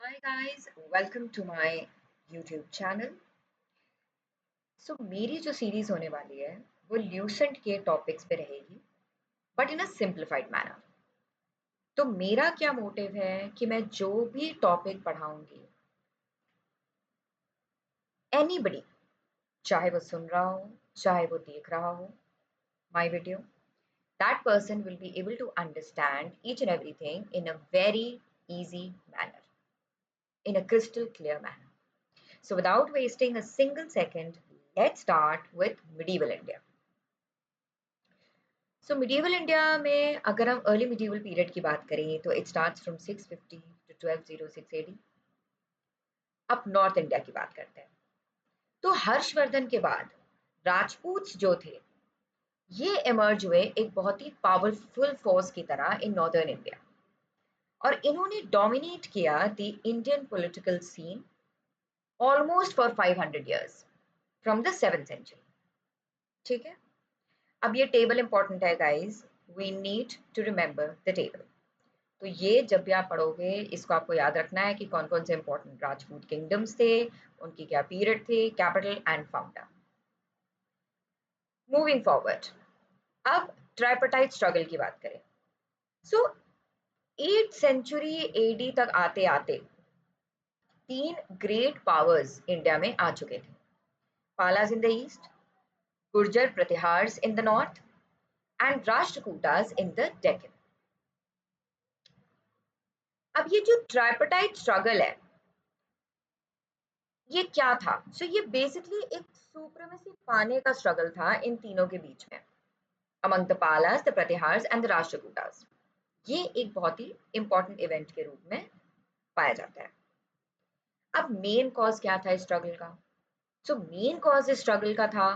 Hi guys, welcome to my YouTube channel. मेरी जो series होने वाली है वो ल्यूसेंट के टॉपिक्स पे रहेगी but in a simplified manner. तो मेरा क्या मोटिव है कि मैं जो भी टॉपिक पढ़ाऊंगी एनीबडी, चाहे वो सुन रहा हो चाहे वो देख रहा हो my video, that person will be able to understand each and everything in a very easy manner, in a crystal clear manner. So without wasting a single second, let's start with medieval India. So medieval India में अगर हम early medieval period की बात करें तो it starts from 650 to 1206 AD. अब north India की बात करते हैं तो हर्षवर्धन के बाद राजपूत जो थे ये इमर्ज हुए एक बहुत ही पावरफुल फोर्स की तरह इन नॉर्दर्न इंडिया और इन्होंने डोमिनेट किया the Indian political scene almost for 500 years from the 7th century. ठीक है, अब ये टेबल इंपॉर्टेंट है guys, we need to remember the table. तो ये जब भी आप पढ़ोगे इसको आपको याद रखना है कि कौन कौन से इंपॉर्टेंट राजपूत किंगडम्स थे, उनकी क्या पीरियड थे, capital and founder. Moving forward, अब ट्राइपर्टाइट स्ट्रगल की बात करें। सो 8th सेंचुरी एडी तक आते आते तीन ग्रेट पावर्स इंडिया में आ चुके थे। Palas in the east, Gurjara Pratiharas in the north and Rashtrakutas in the Deccan. अब ये जो ट्राइपर्टाइट स्ट्रगल है ये क्या था? ये बेसिकली एक सुप्रीमेसी पाने का स्ट्रगल था इन तीनों के बीच में, among the Palas, the Pratiharas and the Rashtrakutas. ये एक बहुत ही इंपॉर्टेंट इवेंट के रूप में पाया जाता है। अब मेन कॉज क्या था इस स्ट्रगल का? मेन कॉज इस स्ट्रगल का था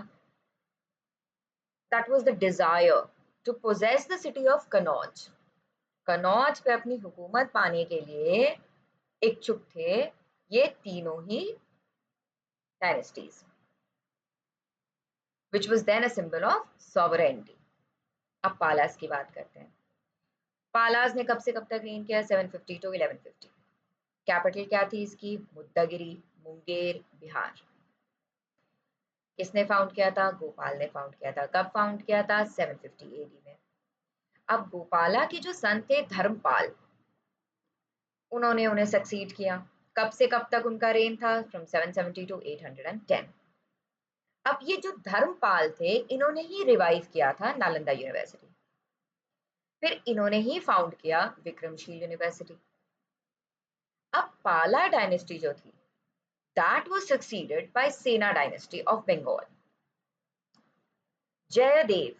that was the desire to possess the city of Kannauj. Kannauj पे अपनी हुकूमत पाने के लिए इच्छुक थे ये तीनों ही dynasties, which was then a symbol of sovereignty. अब पालास की बात करते हैं। पालास ने कब से कब तक रेन किया? 750 टू 1150। कैपिटल क्या थी इसकी? मुद्दागिरी, मुंगेर, बिहार। किसने फाउंड किया था? गोपाल ने फाउंड किया था। कब फाउंड किया था? 750 एडी में। अब गोपाला के जो सन थे धर्मपाल, उन्होंने उन्हें सक्सीड किया। कब से कब तक उनका रेन था? From 770 to 810। अब ये जो धर्मपाल थे इन्होंने ही रिवाइव किया था नालंदा यूनिवर्सिटी, फिर इन्होंने ही फाउंड किया विक्रमशील यूनिवर्सिटी। अब पाला डायनेस्टी जो थी दैट वाज सक्सीडेड बाय सेना डायनेस्टी ऑफ बंगाल। जयदेव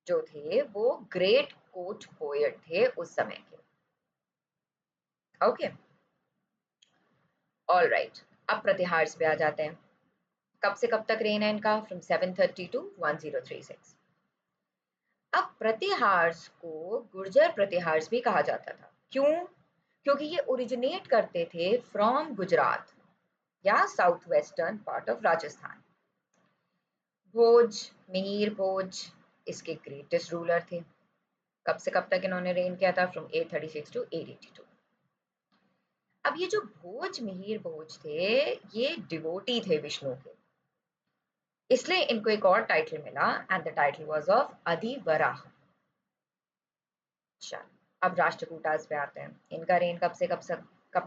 जो थे वो ग्रेट कोर्ट पोएट थे उस समय के। Okay, all right. अब प्रतिहार्स पे आ जाते हैं। कब से कब तक रेन है इनका? From 730 to 1036। अब प्रतिहार्स को गुर्जर प्रतिहार्स भी कहा जाता था। क्यों? क्योंकि ये ओरिजिनेट करते थे फ्रॉम गुजरात या south western part of Rajasthan. Bhoj, Mihir Bhoj इसके ग्रेटेस्ट रूलर थे। कब से कब तक इन्होंने रेन किया था? From 836 to 882। अब ये जो भोज मिहिर भोज थे ये डिवोटी थे विष्णु के, इसलिए इनको एक और टाइटल मिला and the title was of Adhivaraha. चल, अब राष्ट्रकूटास पे आते हैं। इनका रेन कब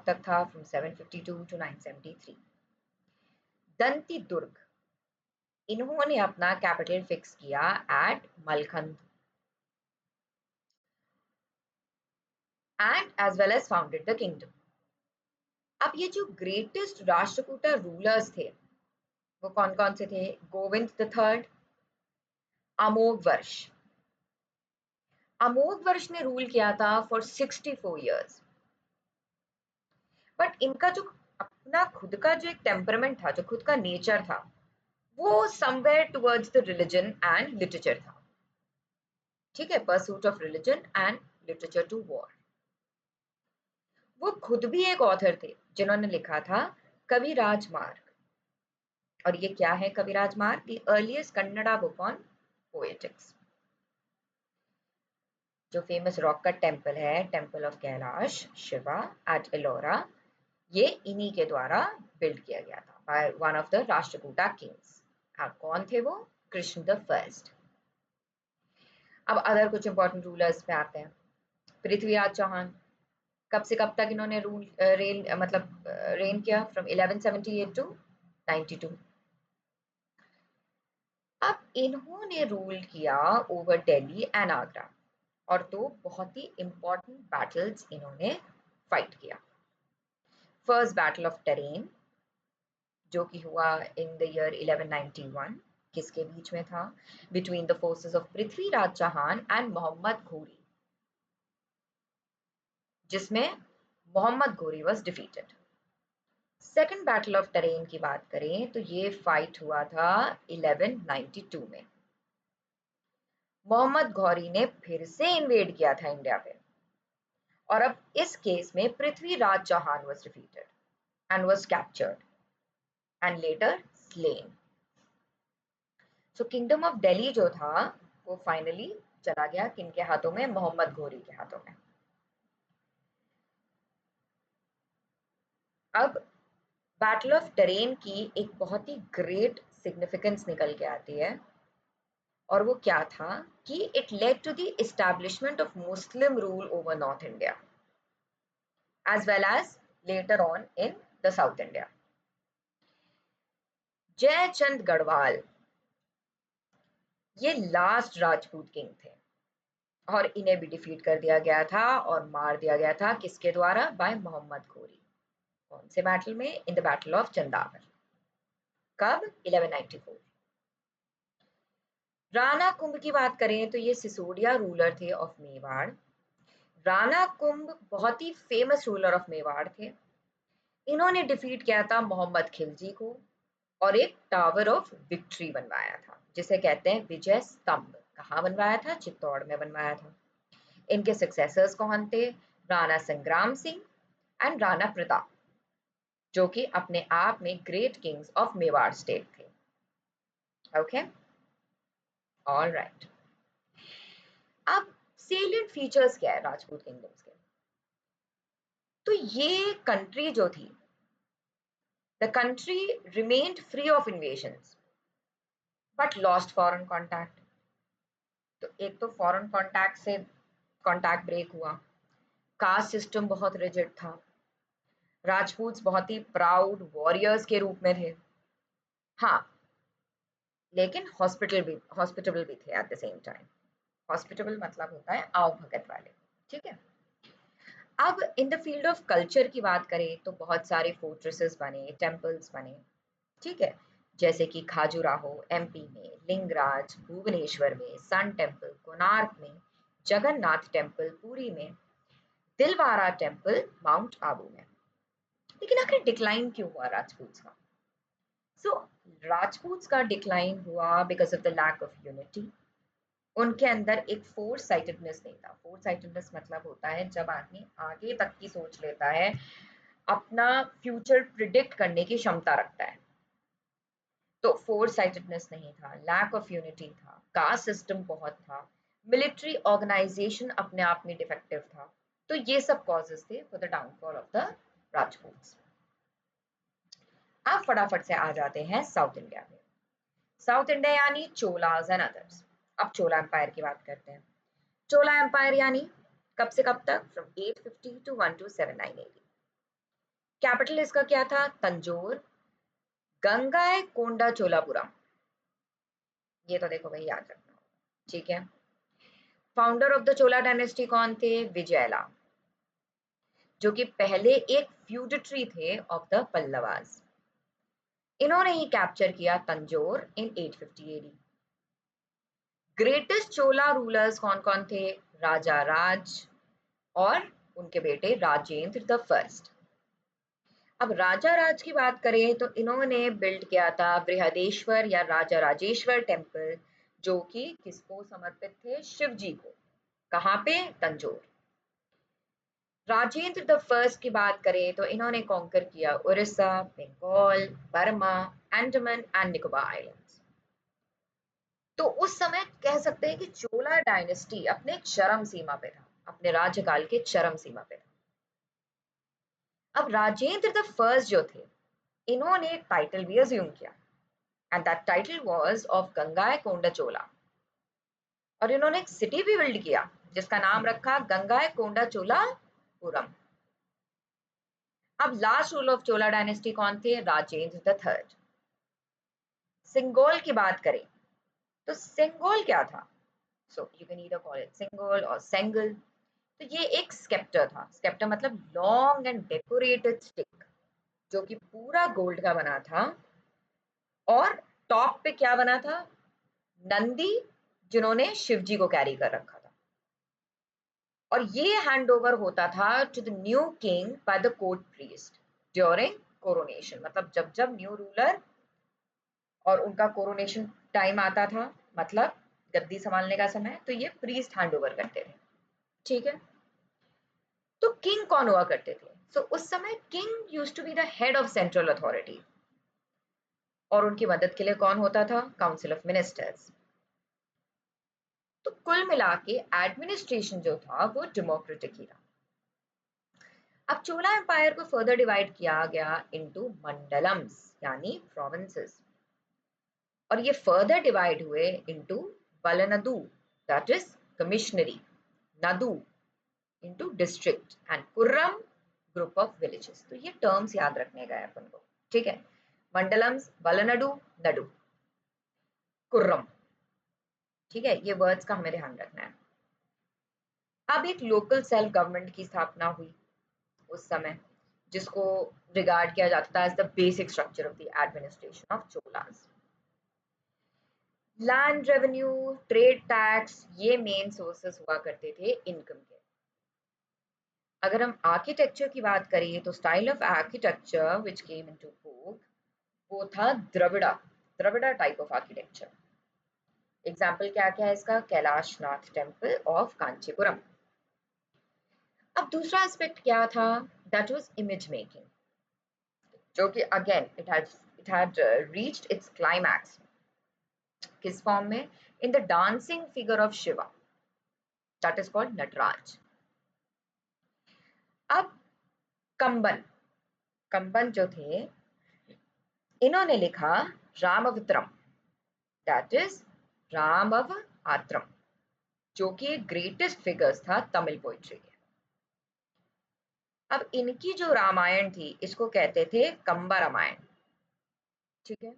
तक था? From 752 to 973। दंती दुर्ग, इन्होंने अपना कैपिटल फिक्स किया at Malkhand and as well as founded the kingdom. अब ये जो ग्रेटेस्ट राष्ट्रकूटा रूलर्स थे वो कौन कौन से थे? गोविंद द थर्ड, अमोघ वर्ष। अमोघ वर्ष ने रूल किया था फॉर 64 इयर्स। बट इनका जो अपना खुद का जो एक टेम्परामेंट था, जो खुद का नेचर था, वो somewhere towards the religion and literature था। ठीक है, pursuit of religion and literature to war. वो खुद भी एक ऑथर थे जिन्होंने लिखा था कविराज मार्ग। और ये क्या है Kavirajamarga? The earliest Kannada book on poetics. जो फेमस रॉक कट टेम्पल है, temple of Kailash Shiva at Ellora, ये इन्हीं के द्वारा बिल्ड किया गया था by one of the Rashtrakuta kings. कौन थे वो? Krishna the first. अब अदर कुछ इंपॉर्टेंट रूलर्स पे आते हैं। पृथ्वीराज चौहान, कब से कब तक इन्होंने रूल रेन मतलब रेन किया? From 1178 to 92। अब इन्होंने रूल किया ओवर दिल्ली एंड आगरा, और तो बहुत ही इंपॉर्टेंट बैटल्स इन्होंने फाइट किया। फर्स्ट बैटल ऑफ टेरेन, जो कि हुआ इन द ईयर 1191। किसके बीच में था? Between the forces of Prithviraj Chauhan and Mohammad Ghori, जिसमें Mohammad Ghori was defeated. Second battle of Tarain की बात करें तो ये फाइट हुआ था 1192 में। मोहम्मद घौरी ने फिर से इन्वेड किया था इंडिया पे, और अब इस केस में Prithviraj Chauhan was defeated and was captured and later slain. So kingdom of Delhi जो था वो फाइनली चला गया किनके हाथों में? मोहम्मद घोरी के हाथों में। अब बैटल ऑफ टेरेन की एक बहुत ही ग्रेट सिग्निफिकेंस निकल के आती है, और वो क्या था कि it led to the establishment of Muslim rule over north India as well as later on in the South India. Jaichand Garhwal ये लास्ट राजपूत किंग थे, और इन्हें भी डिफीट कर दिया गया था और मार दिया गया था किसके द्वारा? बाय मोहम्मद घोरी। कौन से बैटल में? In the battle of Chandawar. कब? 1194। राणा कुंभ की बात करें तो ये सिसोदिया रूलर थे ऑफ मेवाड़। राणा कुंभ बहुत ही फेमस रूलर ऑफ मेवाड़ थे। इन्होंने डिफीट किया था मोहम्मद खिलजी को, और एक टावर ऑफ विक्ट्री बनवाया था, जिसे कहते हैं विजय स्तंभ। कहाँ बनवाया था? चित्तौड़ में बनवाया था। इनके सक्सेसर्स कौन थे? राणा संग्राम सिंह एंड राणा प्रताप, जो कि अपने आप में great kings of Mewar state थे। Okay, all right. अब सेलिएंट फीचर्स क्या है राजपूत किंगडम्स के? तो ये कंट्री जो थी, the country remained free of invasions but lost foreign contact. तो एक तो फॉरेन कॉन्टैक्ट से कॉन्टैक्ट ब्रेक हुआ। कास्ट सिस्टम बहुत रिजिड था। राजपूत बहुत ही प्राउड वॉरियर्स के रूप में थे। हाँ, लेकिन हॉस्पिटेबल भी थे at the same time. Hospitable मतलब होता है आओ भगत वाले। ठीक है। अब in the field of culture की बात करें तो बहुत सारे फोर्ट्रेसेस बने, टेम्पल्स बने। ठीक है, जैसे कि खाजुराहो एमपी में, लिंगराज भुवनेश्वर में, सन टेम्पल कोणार्क में, जगन्नाथ टेम्पल पुरी में, दिलवारा टेम्पल माउंट आबू में। लेकिन आखिर डिक्लाइन क्यों हुआ राजपूत का? सो राजपूत का डिक्लाइन हुआ because of the lack of unity. उनके अंदर एक फोर साइटेडनेस नहीं था। फोर साइटेडनेस मतलब होता है जब आदमी आगे तक की सोच लेता है, अपना फ्यूचर प्रिडिक्ट करने की क्षमता रखता है। तो फोर साइटेडनेस नहीं था, लैक ऑफ यूनिटी था, कास्ट सिस्टम बहुत था, मिलिट्री ऑर्गेनाइजेशन अपने आप में डिफेक्टिव था। तो ये सब कॉजेस थे for the downfall of the Rajput. अब फटाफट से आ जाते हैं साउथ इंडिया में। साउथ इंडिया यानी चोलाज एंड अदर्स। अब चोला एम्पायर की बात करते हैं। चोला एम्पायर यानी कब से कब तक? From 850 to 1279 AD। कैपिटल इसका क्या था? तंजोर, गंगाई कोंडा चोलापुरम। ये तो देखो भाई याद रखना। ठीक है। Founder of the Chola dynasty कौन थे? विजयला, जो कि पहले एक फ्यूडिटरी थे ऑफ द पल्लवास। इन्होंने ही कैप्चर किया तंजोर इन 850 AD। ग्रेटेस्ट चोला रूलर्स कौन कौन थे? राजा राज और उनके बेटे राजेंद्र द फर्स्ट। अब राजा राज की बात करें तो इन्होंने बिल्ड किया था बृहदेश्वर या राजा राजेश्वर टेम्पल, जो कि किसको समर्पित थे? शिव जी को। कहाँ पे? तंजोर। राजेंद्र द फर्स्ट की बात करें तो इन्होंने कॉन्कर किया Orissa, Bengal, Burma, Andaman and Nicobar islands. तो उस समय कह सकते हैं कि चोला डायनेस्टी अपने चरम सीमा पे था, अपने राज्यकाल के चरम सीमा पे था। अब राजेंद्र द फर्स्ट जो थे, इन्होंने एक टाइटल भी अज्यूम किया and that title was of Gangaikonda Chola. और इन्होंने एक सिटी भी बिल्ड किया जिसका नाम रखा गंगाईकोंडा चोलापुरम। अब last rule of Chola dynasty कौन थे? Rajendra the third. सिंगोल की बात करें तो सिंगोल क्या था? So you can either call it Sengol और सेंगल। तो ये एक स्केप्टर था। स्केप्टर मतलब लॉन्ग एंड डेकोरेटेड स्टिक जो कि पूरा गोल्ड का बना था। और टॉप पे क्या बना था? नंदी, जिन्होंने शिव जी को कैरी कर रखा था। और ये हैंड ओवर होता था to the new king by the court priest during coronation. मतलब जब जब न्यू रूलर और उनका कोरोनेशन टाइम आता था, मतलब गद्दी संभालने का समय, तो ये प्रीस्ट हैंड ओवर करते थे। ठीक है, तो किंग कौन हुआ करते थे? सो उस समय king used to be the head of central authority. और उनकी मदद के लिए कौन होता था? Council of ministers. तो कुल मिला के एडमिनिस्ट्रेशन जो था वो डेमोक्रेटिक ही था। अब चोला एम्पायर को फर्दर डिवाइड किया गया इनटू मंडलम्स यानी प्रोविंसेस। और ये फर्दर डिवाइड हुए into valanadu that is commissionary, nadu into district and kurram group of villages. तो ये टर्म्स याद रखने का है अपन को। ठीक है, मंडलम्स, वलनडु, नडु, कुर्रम। ठीक है, ये वर्ड्स का हमें ध्यान रखना है। अब एक लोकल सेल्फ गवर्नमेंट की स्थापना हुई उस समय, जिसको रिगार्ड किया जाता था as the basic structure of the administration of Cholas. Land revenue, trade tax, ये मेन सोर्सेस हुआ करते थे इनकम के। अगर हम आर्किटेक्चर की बात करें तो style of architecture which came into vogue वो था Dravida, Dravida type of architecture. Example क्या क्या है इसका? Kailashnath temple of Kanchipuram. अब दूसरा एस्पेक्ट क्या था? दैट वाज इमेज मेकिंग, जो कि again it had reached its climax. किस फॉर्म में? In the dancing figure of Shiva that is called Nataraj. अब कंबन, कंबन जो थे, इन्होंने लिखा रामवत्रम दैट इज रामव आत्रम, जो कि ग्रेटेस्ट फिगर्स था तमिल पोइट्री के। अब इनकी जो रामायण थी इसको कहते थे कंबा रामायण। ठीक है,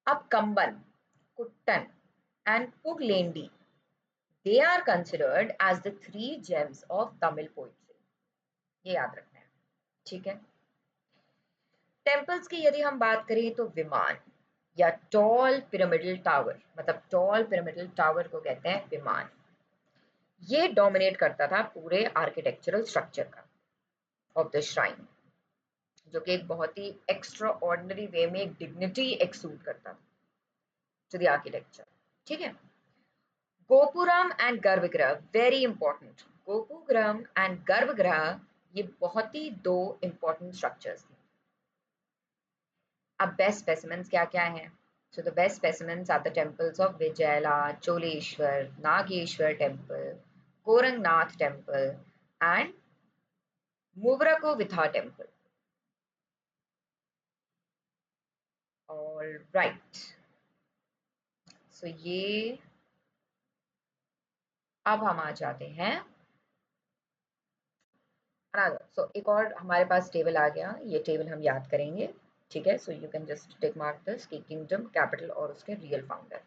अब Kamban, Kuttan and Pugalendi, they are considered as the three gems of Tamil poetry। ये याद रखना है। ठीक है, टेम्पल्स की यदि हम बात करें तो विमान या टॉल पिरामिडल टावर, मतलब टॉल पिरामिडल टावर को कहते हैं विमान। ये डोमिनेट करता था पूरे आर्किटेक्चरल स्ट्रक्चर का ऑफ द श्राइन, जो कि एक बहुत ही एक्स्ट्रा ऑर्डिनरी वे में एक डिग्निटी एक्सूड करता था टू द आर्किटेक्चर। ठीक है, गोपुरम एंड गर्भगृह, वेरी इंपॉर्टेंट। गोपुरम एंड गर्भगृह ये बहुत ही दो इंपॉर्टेंट स्ट्रक्चर्स थे। अब बेस्ट स्पेसिमेंस क्या क्या हैं? So the best specimens are the temples of Vijayala, Choleshwar, Nageshwar temple, Korangnath temple and Muvrakovitha temple. All right. So ये अब हम आ जाते हैं सो एक और हमारे पास टेबल आ गया, ये टेबल हम याद करेंगे। ठीक है, so you can just tick mark this कि किंगडम, कैपिटल और उसके रियल फाउंडर।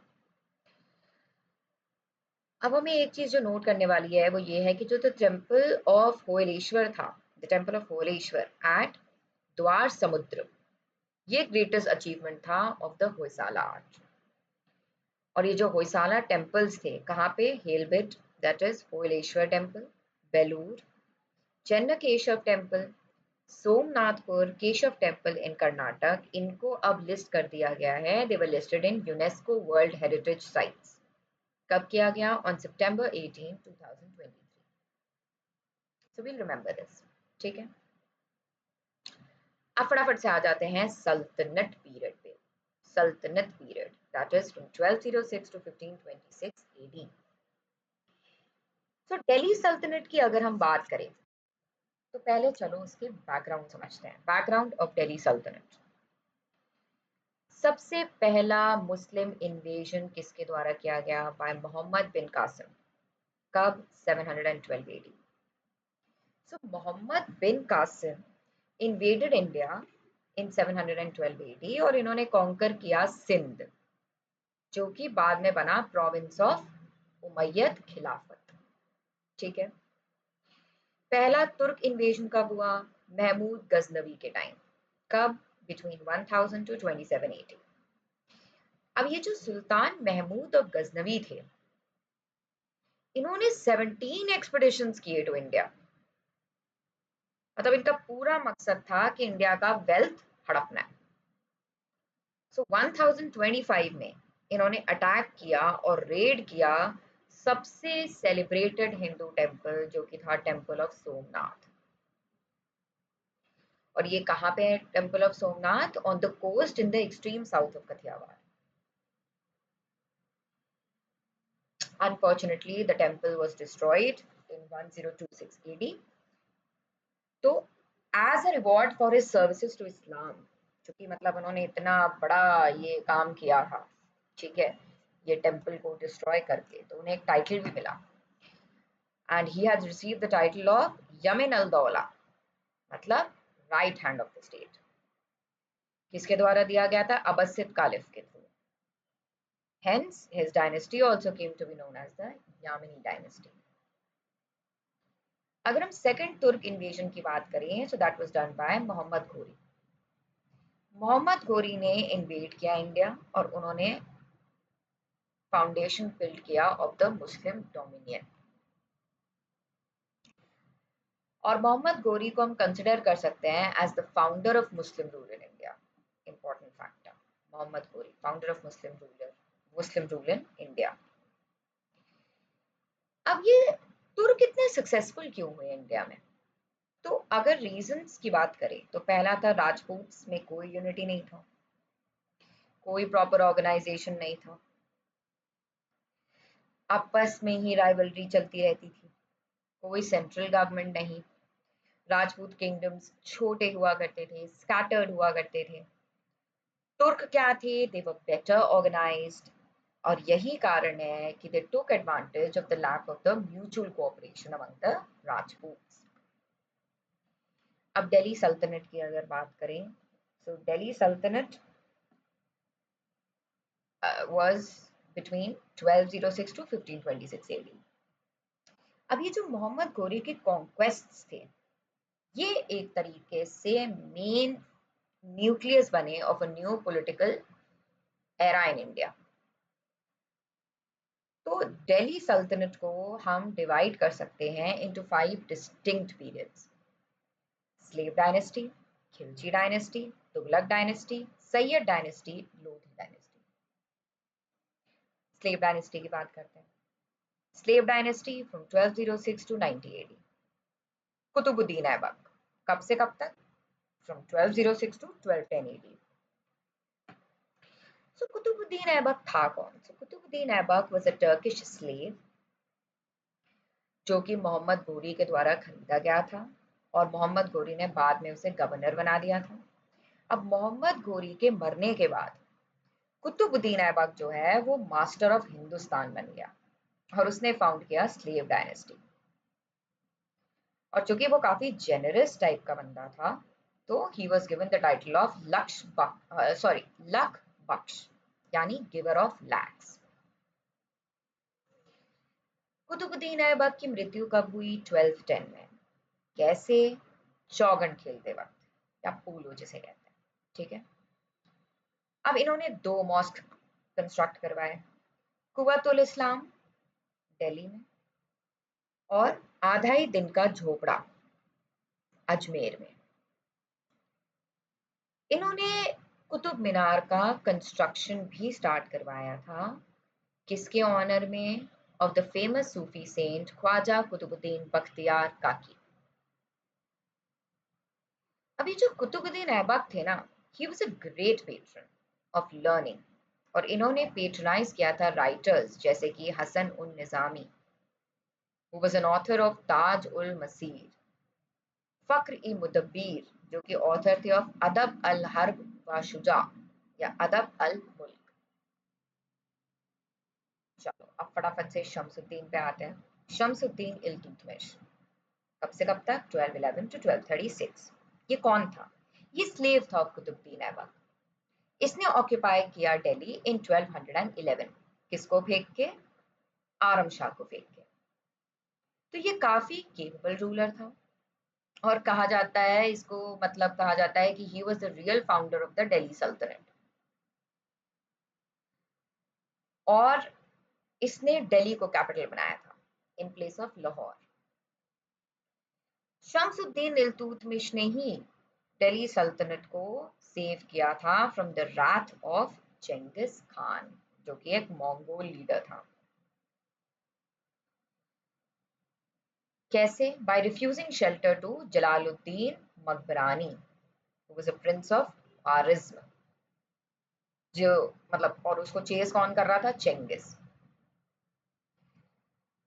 अब हमें एक चीज जो नोट करने वाली है वो ये है कि जो द टेम्पल ऑफ होयलेश्वर था, the temple of Hoyleshwar at Dwara Samudra, ये ग्रेटेस्ट अचीवमेंट था ऑफ द होयसाला आर्ट। और ये जो होयसाला टेम्पल्स थे कहाँ पे? Halebid that is Hoyleshwar temple, Belur, Chennakeshava temple, Somnathpur Keshava temple in Karnataka, इनको अब लिस्ट कर दिया गया है। They were listed in UNESCO world heritage sites. कब किया गया? On September 18, 2023। So we'll remember this. ठीक है, अब फटाफट से आ जाते हैं सल्तनत पीरियड पे। सल्तनत period that is from 1206 to 1526 AD। So Delhi सल्तनत की अगर हम बात करें तो पहले चलो उसके बैकग्राउंड समझते हैं। बैकग्राउंड ऑफ दिल्ली सल्तनत। सबसे पहला मुस्लिम इन्वेजन किसके द्वारा किया गया? बाय मोहम्मद बिन कासिम। कब? 712 AD। So Mohammad bin Qasim invaded India in 712 AD और इन्होंने कॉन्कर किया सिंध, जो कि बाद में बना प्रोविंस ऑफ उमैयद खिलाफत। ठीक है। पहला तुर्क इन्वेजन कब हुआ? महमूद गजनवी के टाइम। कब? Between 1000 to 2780। अब ये जो सुल्तान महमूद और गजनवी थे, इन्होंने 17 एक्सपेडिशंस किए टू इंडिया। मतलब इनका पूरा मकसद था कि इंडिया का वेल्थ हड़पना है। सो 1025 में इन्होंने अटैक किया और रेड किया सबसे सेलिब्रेटेड हिंदू टेम्पल, जो कि था टेम्पल ऑफ सोमनाथ। और ये कहाँ पे है temple of Somnath? On the coast in the extreme south of Kathiawar. Unfortunately, the temple was destroyed in 1026 AD. तो as a reward for his services to Islam, क्योंकि मतलब उन्होंने इतना बड़ा ये काम किया था, ठीक है, ये टेम्पल को डिस्ट्रॉय करके, तो उन्हें एक टाइटल भी मिला। And he has received the title of Yamin al Daula, मतलब right hand of the state. किसके द्वारा दिया गया था? अब्बासिद कालिफ के through. Hence, his dynasty also came to be known as the Yamini dynasty. अगर हम सेकंड तुर्क इन्वेजन की बात करें, so that was done by Mohammad घोरी। मोहम्मद घोरी ने इन्वेड किया इंडिया और उन्होंने फाउंडेशन बिल्ड किया ऑफ द मुस्लिम डोमिनियन। और मोहम्मद घोरी को हम कंसिडर कर सकते हैं as the founder of Muslim rule in India. Important factor, Mohammad Ghori founder of Muslim rule in India. अब ये तुर्क इतने सक्सेसफुल क्यों हुए इंडिया में? तो अगर रीजंस की बात करें तो पहला था, राजपूत्स में कोई यूनिटी नहीं था, कोई प्रॉपर ऑर्गेनाइजेशन नहीं था, आपस में ही राइवलरी चलती रहती थी, कोई सेंट्रल गवर्नमेंट नहीं, राजपूत किंगडम्स छोटे हुआ करते थे, स्कैटर्ड हुआ करते थे। तुर्क क्या थे? दे वर बेटर ऑर्गेनाइज्ड, और यही कारण है कि they took advantage of the lack of the mutual cooperation among the Rajputs. अब दिल्ली सल्तनत की अगर बात करें, सो दिल्ली सल्तनत was between 1206 to 1526 AD। अब ये जो मोहम्मद घोरी के कॉन्क्वेस्ट्स थे, ये एक तरीके से मेन न्यूक्लियस बने of a new political era in India. तो दिल्ली सल्तनत को हम डिवाइड कर सकते हैं into 5 distinct periods: slave dynasty, Khilji dynasty, Tughlaq dynasty, Sayyid dynasty, Lodi dynasty. Slave dynasty की बात करते हैं। Slave dynasty from 1206 to 90 AD। Qutbuddin Aibak, कब से कब तक? From 1206 to 1210 AD। So Qutbuddin Aibak था कौन? So Qutbuddin Aibak was a Turkish slave जो कि मोहम्मद घोरी के द्वारा खरीदा गया था, और मोहम्मद घोरी ने बाद में उसे गवर्नर बना दिया था। अब मोहम्मद घोरी के मरने के बाद कुतुबुद्दीन ऐबक जो है वो मास्टर ऑफ हिंदुस्तान बन गया और उसने फाउंड किया स्लेव डायनेस्टी। और चूंकि वो काफी जेनरस टाइप का बंदा था, तो he was given the title of Lakh Bakhsh, यानी गिवर ऑफ लैक्स। कुतुबुद्दीन ऐबक की मृत्यु कब हुई? 1210 में। कैसे? चौगन खेलते वक्त, या पूलो जिसे कहते हैं, ठीक है। अब इन्होंने 2 मॉस्क कंस्ट्रक्ट करवाए, कुव्वतुल इस्लाम दिल्ली में और आधा ही दिन का झोपड़ा अजमेर में। इन्होंने कुतुब मीनार का कंस्ट्रक्शन भी स्टार्ट करवाया था, किसके ऑनर में? Of the famous Sufi saint Khwaja Qutbuddin Bakhtiyar Kaki. अब ये जो कुतुबुद्दीन ऐबक थे ना, he was a great patron of learning, और इन्होंने पेट्रनाइज किया था राइटर्स जैसे कि Hasan un Nizami, who was an author of Taj ul Maasir, Fakhr e Mudabbir, जो कि ऑथर थे ऑफ अदब अल हर्ब व शुजा या अदब अल मुल्क। चलो अब फटाफट से शम्सुद्दीन पे आते हैं। शम्सुद्दीन इल्तुतमिश कब से कब तक? 1211 टू 1236। ये कौन था? ये स्लेव था ऑफ कुतुबुद्दीन ऐबक। इसने ऑक्यूपाई किया दिल्ली इन 1211। किसको फेंक के? आरम शाह को फेंक के। तो ये काफी केपेबल रूलर था और कहा जाता है इसको, मतलब कहा जाता है कि he was the real founder of the Delhi Sultanat. और इसने दिल्ली को कैपिटल बनाया था in place of Lahore. Shamsuddin Iltutmish ने ही दिल्ली सल्तनत को सेव किया था from the wrath of Genghis Khan, जो कि एक मंगोल लीडर था। कैसे? By refusing shelter to Jalaluddin Mangabarni, who was a prince of Khwarizm, जो मतलब, और उसको चेस कौन कर रहा था? चेंगिस।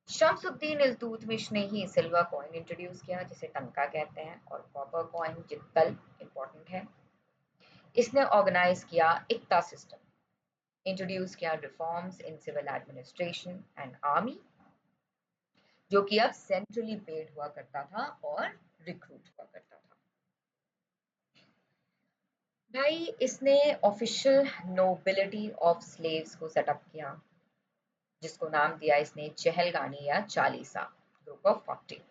शम्सुद्दीन इल्तुतमिश ने ही सिल्वर कॉइन इंट्रोड्यूस किया जिसे टंका कहते हैं, और कॉपर कॉइन जित्तल इंपॉर्टेंट है। इसने ऑर्गेनाइज किया इक्ता सिस्टम, इंट्रोड्यूस किया reforms in civil administration and army, जो कि अब सेंट्रली पेड हुआ करता था और रिक्रूट हुआ करता था। भाई इसने ऑफिशियल नोबिलिटी ऑफ स्लेव्स को सेटअप किया, जिसको नाम दिया इसने चहलगानी या चालीसा, ग्रुप ऑफ 40।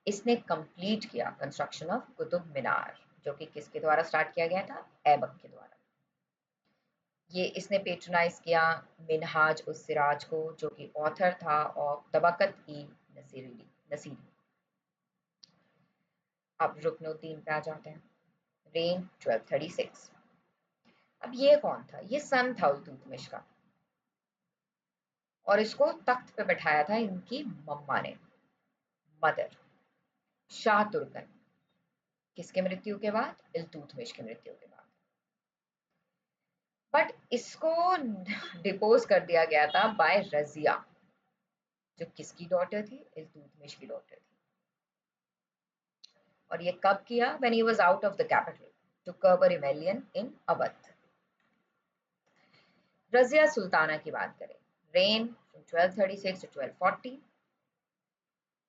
इसने कंप्लीट किया कंस्ट्रक्शन ऑफ कुतुब मीनार, जो कि किसके द्वारा स्टार्ट किया गया था? ऐबक के द्वारा। ये इसने पेट्रोनाइज किया मिनहाज उस सिराज को, जो कि ऑथर था ऑफ तबकत ई नसीरी। अब रुकनुद्दीन पे आ जाते हैं। रेन 1236। अब ये कौन था? ये सन था इल्तुतमिश का, और इसको तख्त पे बैठाया था इनकी मम्मा ने, मदर शाह तुर्कन। किसके मृत्यु के बाद? इल्तुतमिश की मृत्यु के बाद। बट इसको डिपोज कर दिया गया था बाय रजिया, जो किसकी डॉटर थी? इल्तुतमिश की डॉटर थी। और ये कब किया? When he was out of the capital to curb a rebellion in Awadh. Razia Sultana की बात करें, रेन फ्रॉम 1236 टू 1240।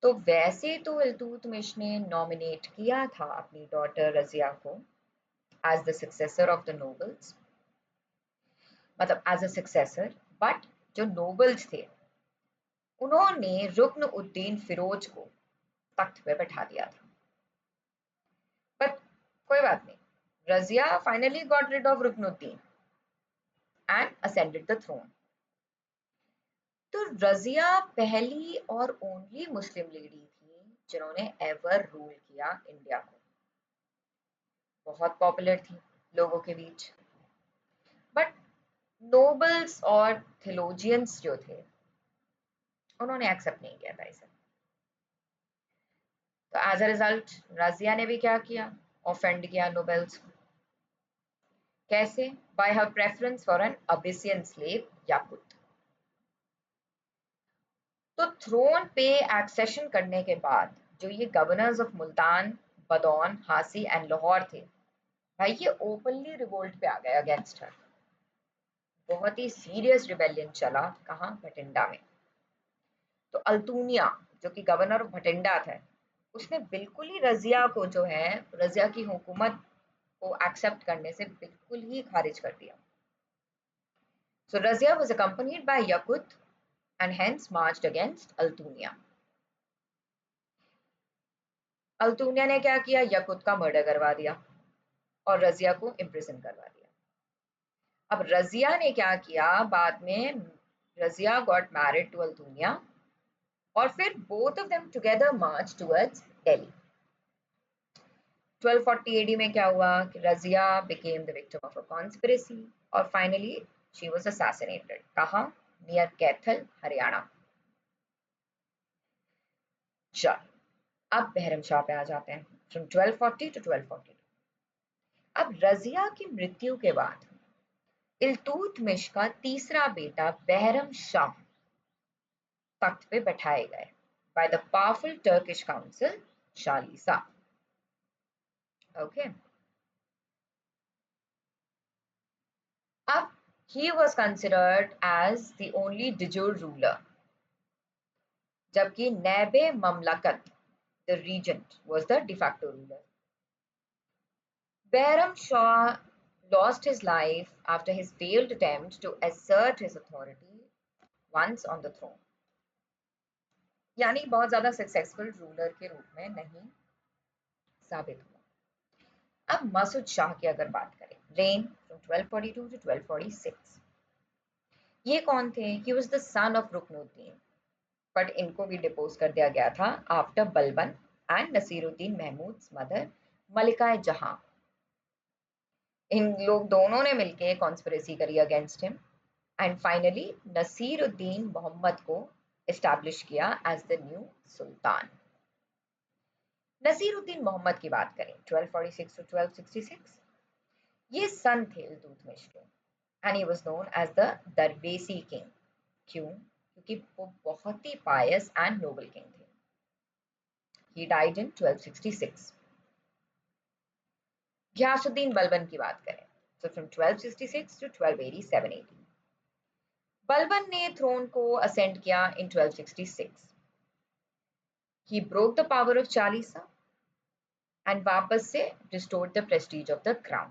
तो वैसे तो इल्तुतमिश ने नॉमिनेट किया था अपनी डॉटर रजिया को as the successor of the nobles, मतलब एज अ सक्सेसर। बट जो नोबल्स थे उन्होंने रुक्न उद्दीन फिरोज को तख्त पे बैठा दिया था। बट कोई बात नहीं, Razia finally got rid of Ruknuddin and ascended the throne. तो रजिया पहली और ओनली मुस्लिम लेडी थी जिन्होंने एवर रूल किया इंडिया को। बहुत पॉपुलर थी लोगों के बीच। बट नोबल्स और थियोलॉजियंस जो थे उन्होंने एक्सेप्ट नहीं किया था इसे। तो एज अ रिजल्ट रजिया ने भी क्या किया? ऑफेंड किया नोबल्स को। कैसे? By her preference for an Abyssinian slave Yakut. तो थ्रोन पे एक्सेशन करने के बाद जो ये governors of Multan, Badaun, Hansi and Lahore थे, भाई ये ओपनली रिवोल्ट पे आ गए अगेंस्ट हर। बहुत ही सीरियस रिबेलियन चला। कहाँ? भटिंडा में। तो अल्तुनिया जो कि गवर्नर ऑफ भटिंडा था, उसने बिल्कुल ही रजिया को जो है, रजिया की हुकूमत को एक्सेप्ट करने से बिल्कुल ही खारिज कर दिया। So Razia was accompanied by Yakut and hence marched against Altunia. Altunia ने क्या किया? यकुत का मर्डर करवा दिया और रजिया को इम्प्रिजन करवा दिया। अब रजिया ने क्या किया बाद में? Razia got married to Altunia और फिर both of them together march towards Delhi. 1240 AD में क्या हुआ कि Razia became the victim of a conspiracy और फाइनली शी वाज असैसिनेटेड। कहाँ? नियर कैथल, हरियाणा। चलो अब बहरम शाह पे आ जाते हैं, फ्रॉम 1240 टू 1242। अब रजिया की मृत्यु के बाद इल्तुतमिश का तीसरा बेटा बहरम शाह तख्त पे बैठाए गए by the powerful Turkish council Chalisa. Okay, अब he was considered as the only de jure ruler, जबकि नैबे ममलकत, the regent, was the de facto ruler. Behram Shah lost his life after his failed attempt to assert his authority once on the throne. यानी बहुत ज्यादा successful ruler के रूप में नहीं साबित हुआ। अब मसूद शाह की अगर बात करें, रेन फ्रॉम 1242 टू 1246, ये कौन थे? He was the son of Ruknuddin, but इनको भी डिपोज कर दिया गया था after Balban and Nasiruddin Mahmud mother Malika Jahan. इन लोग दोनों ने मिलकर कॉन्स्पिरेसी करी against him and finally Nasiruddin Mohammad को एस्टैब्लिश किया as the new sultan. Nasiruddin Mohammad की बात करें 1246 टू 1266, ये सन थे इल्तुतमिश के and he was known as the Darvesi king. क्यों? क्योंकि वो बहुत ही पायस एंड नोबल किंग थे। He died in 1266। Ghiyasuddin Balban की बात करें तो फ्रॉम 1266 टू 1287 AD, बलबन ने थ्रोन को असेंड किया in 1266। He broke the power of Chalisa and वापस से restored the prestige of the crown.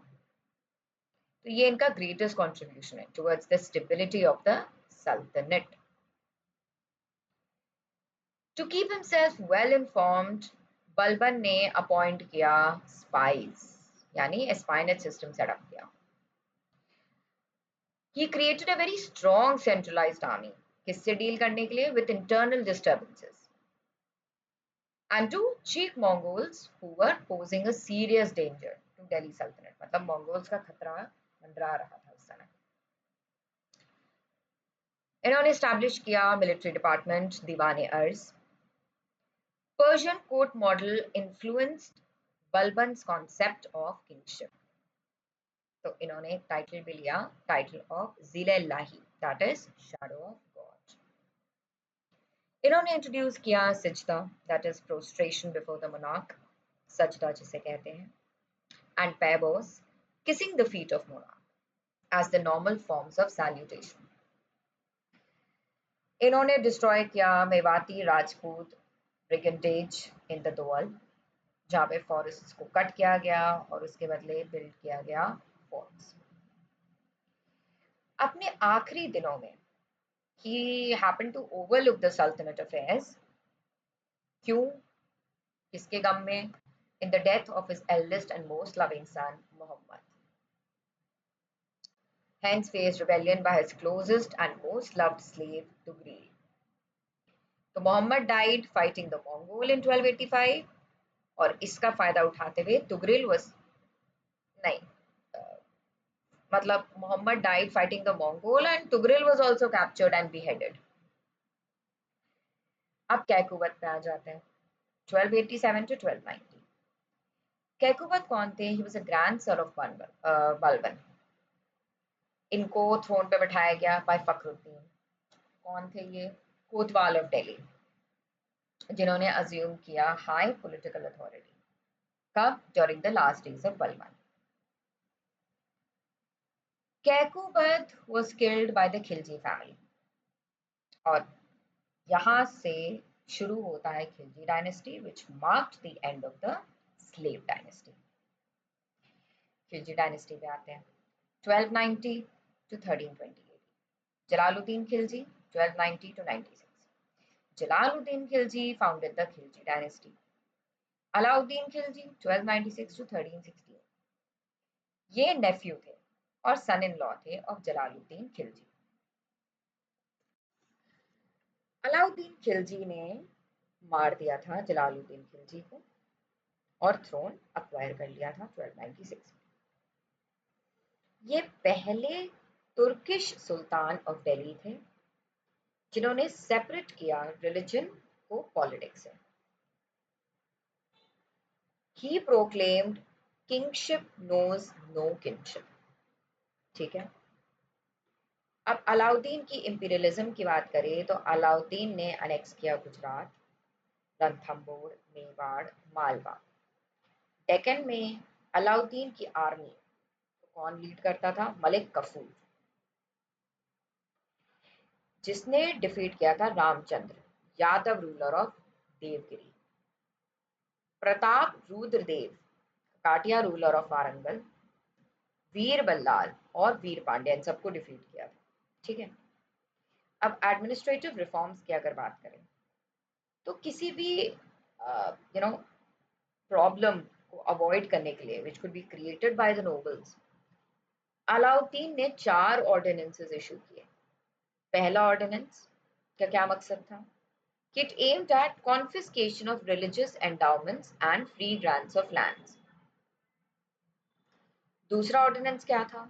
तो ये इनका ग्रेटेस्ट कंट्रीब्यूशन है towards the stability of the Sultanat. To keep himself well informed, Balban ने अपॉइंट किया स्पाइस, यानी एस्पाइनेट सिस्टम सेटअप किया। He created a very strong centralized army, किससे डील करने के लिए? with internal disturbances and to check Mongols who were posing a serious danger to Delhi Sultanate। मतलब Mongols का खतरा मंडरा रहा था उस समय। इन्होंने एस्टैब्लिश किया military department Diwan Arz. Persian court model influenced Balban's concept of kingship. तो इन्होंने टाइटल भी लिया, title of Zillellahi, that is shadow of God. इन्होंने इंट्रोड्यूस किया sajda, that is prostration before the monarch, sajda जिसे कहते हैं, and paibos, kissing the feet of monarch as the normal forms of salutation. इन्होंने डिस्ट्रॉय किया Mewati Rajput brigades in the Doab, जहाँ पे फॉरेस्ट को कट किया गया और उसके बदले बिल्ड किया गया फोर्ट्स। अपने आखिरी दिनों में he happened to overlook the sultanate affairs। क्यों? किसके गम में? in the death of his eldest and most loving son Muhammad, hence faced rebellion by his closest and most loved slave Tughril। तो Mohammad died fighting the Mongol in 1285 और इसका फायदा उठाते हुए Tughril was नहीं मतलब Mohammad died fighting the Mongol and Tughril was also captured and beheaded। अब कैकुबत पे आ जाते हैं 1287 to 1290। कैकुबत कौन थे? He was a grandson of Balban. इनको थ्रोन पे बैठाया गया बाय फखरुद्दीन। कौन थे ये? कोतवाल ऑफ दिल्ली, जिन्होंने अज्यूम किया हाई पॉलिटिकल अथॉरिटी। कब? During the last days of Balban. Kaiqubad was killed by the Khilji family और यहाँ से शुरू होता है Khilji dynasty which marked the end of the slave dynasty. Khilji dynasty पे आते हैं 1290 to 1328। Jalaluddin Khilji 1290 to 96। Jalaluddin Khilji founded the Khilji dynasty। Alauddin Khilji 1296 to 1316, ये नेफ्यू थे और सन इन लॉ थे ऑफ जलालुद्दीन खिलजी। अलाउद्दीन खिलजी ने मार दिया था जलालुद्दीन खिलजी को और थ्रोन अक्वायर कर लिया था 1296। ये पहले तुर्किश सुल्तान ऑफ दिल्ली थे जिन्होंने सेपरेट किया रिलीजन को पॉलिटिक्स से। He proclaimed kingship knows no kinship। ठीक है। अब अलाउद्दीन की इंपीरियलिज्म की बात करें तो अलाउद्दीन ने अनेक्स किया गुजरात, रणथंबोर, मेवाड़, मालवा। डेक्कन में अलाउद्दीन की आर्मी को कौन लीड करता था? मलिक कफूर, जिसने डिफीट किया था Ramachandra, Yadav ruler of Devagiri. Pratap Rudradev, Kakatiya ruler of Warangal, Veer Ballal और वीर पांड्या, इन सबको डिफीट किया था। ठीक है। अब एडमिनिस्ट्रेटिव रिफॉर्म्स की अगर बात करें तो किसी भी प्रॉब्लम को अवॉइड करने के लिए which could be created by the nobles, Alauddin ने 4 ऑर्डिनेंसेस इशू किए। पहला ऑर्डिनेंस का क्या मकसद था? It aimed at confiscation of religious endowments and free grants of lands. दूसरा ऑर्डिनेंस क्या था?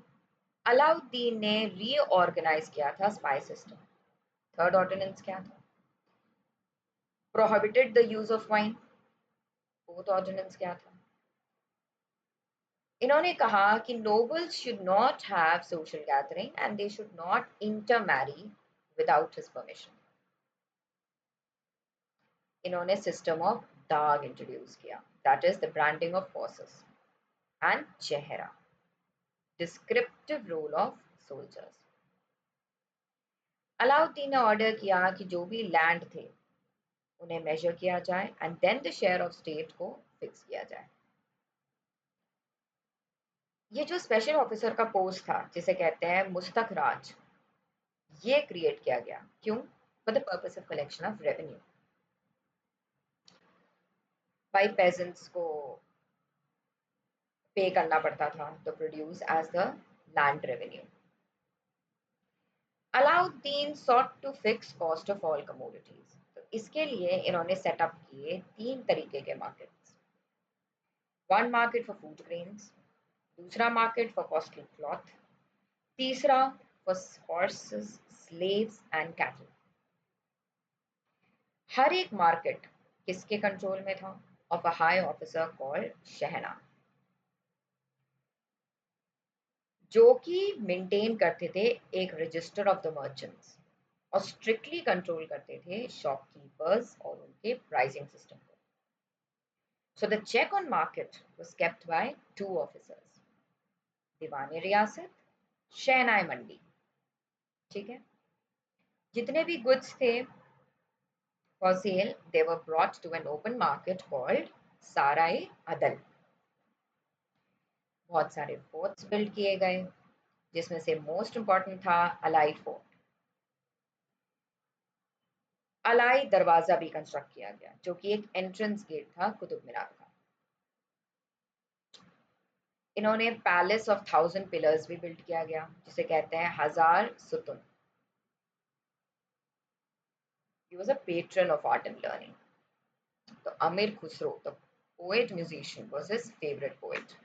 अलाउद्दीन ने रीऑर्गेनाइज किया था स्पाई सिस्टम। थर्ड ऑर्डिनेंस क्या था? Prohibited the use of wine. Fourth ordinance क्या था? इन्होंने कहा कि nobles should not have social gathering and they should not intermarry without his permission. इन्होंने सिस्टम ऑफ दाग इंट्रोड्यूस किया, that is the branding of horses and chehra, descriptive roll of soldiers. Alauddin ने order किया कि जो भी लैंड थे उन्हें मेजर किया जाए and then the share of state को फिक्स किया जाए। ये जो स्पेशल ऑफिसर का पोस्ट था जिसे कहते हैं मुस्तक राज, ये क्रिएट किया गया क्यों? For the purpose of collection of revenue. भाई पेजेंट्स को पे करना पड़ता था तो produce as the land revenue. Alauddin sought to fix cost of all commodities, तो इसके लिए इन्होंने सेटअप किए 3 तरीके के markets. One market for food grains, दूसरा मार्केट फॉर कॉस्टली क्लॉथ, तीसरा for horses, slaves and cattle. हर एक मार्केट किसके कंट्रोल में था? Of a high officer called Shahna, जो कि मेंटेन करते थे एक रजिस्टर ऑफ द मर्चेंट्स और स्ट्रिक्टली कंट्रोल करते थे शॉपकीपर्स और उनके प्राइसिंग सिस्टम को। So the check on market was kept by 2 officers, दीवाने रियासत, शहनाई मंडी। ठीक है। जितने भी गुड्स थे for sale, they were brought to an open market called साराई अदल। बहुत सारे फोर्ट्स बिल्ड किए गए जिसमें से मोस्ट इंपॉर्टेंट था अलाई फोर्ट। अलाई दरवाजा भी कंस्ट्रक्ट किया गया जो कि एक एंट्रेंस गेट था कुतुब मीनार का। इन्होंने पैलेस ऑफ 1000 पिलर्स भी बिल्ड किया गया जिसे कहते हैं 1000 सुतुन। He was a patron of art and learning. तो अमीर Khusro, the poet musician, was his favorite poet.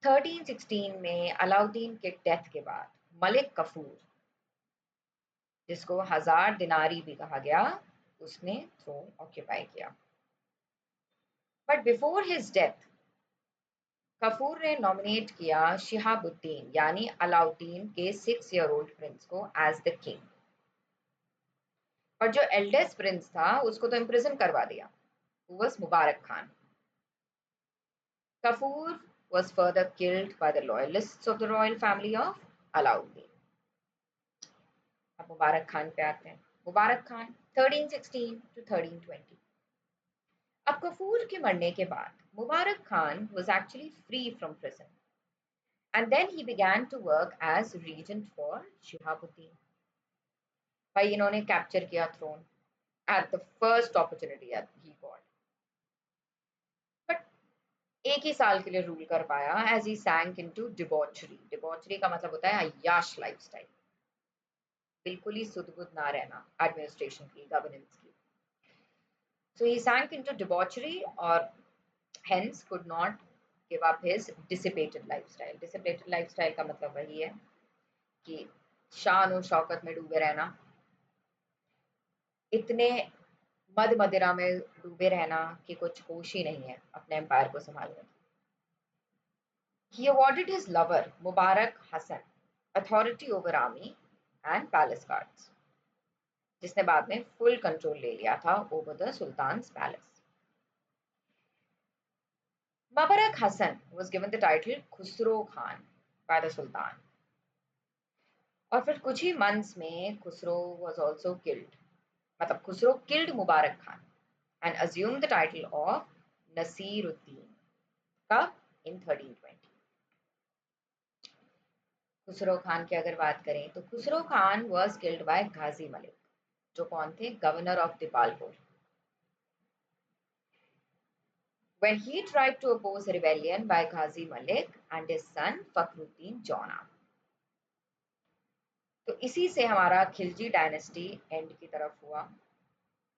1316 में अलाउद्दीन के डेथ के बाद मलिक कफूर, जिसको 1000 दिनारी भी कहा गया, उसने थ्रोन ऑक्यूपाई किया। But before his death Kafur ने नॉमिनेट किया शिहाबुद्दीन यानी अलाउद्दीन के 6 ईयर ओल्ड प्रिंस को एज द किंग। और जो एल्डेस्ट प्रिंस था उसको तो इम्प्रिजन करवा दिया, who was Mubarak Khan. Kafur was further killed by the loyalists of the royal family of Alauddin. अब मुबारक खान पे आते हैं। मुबारक खान 1316 to 1320। अब कफूर के मरने के बाद मुबारक Khan was actually free from prison and then he began to work as regent for Shihabuddin। भाई इन्होंने कैप्चर किया throne at the first opportunity that he got, but एक ही साल के लिए रूल कर पाया as he sank into debauchery. Debauchery का मतलब होता है अय्याश लाइफस्टाइल, बिल्कुल ही सुध-बुध ना रहना एडमिनिस्ट्रेशन की, गवर्नेंस की। So he sank into debauchery or hence could not give up his dissipated lifestyle। Dissipated lifestyle का मतलब वही है कि शान और शौकत में डूबे रहना, इतने मद मदिरा में डूबे रहना कि कुछ होश ही नहीं है अपने एम्पायर को संभालने की। He awarded his lover Mubarak Hassan authority over army and palace guards। जिसने बाद में फुल कंट्रोल ले लिया था over the sultan's palace. Mubarak Hassan was given the title Khusro Khan by the Sultan, और फिर कुछ ही मंथ्स में खुसरो was also killed, मतलब Khusro killed Mubarak Khan and assumed the title of Nasiruddin कब in 1320। खुसरो खान की अगर बात करें तो Khusro Khan was killed by गाजी मलिक, जो कौन थे, governor of Dipalpur, when he tried to oppose a rebellion by Ghazi Malik and his son Fakhruddin Jona। तो इसी से हमारा खिलजी डायनेस्टी एंड की तरफ हुआ,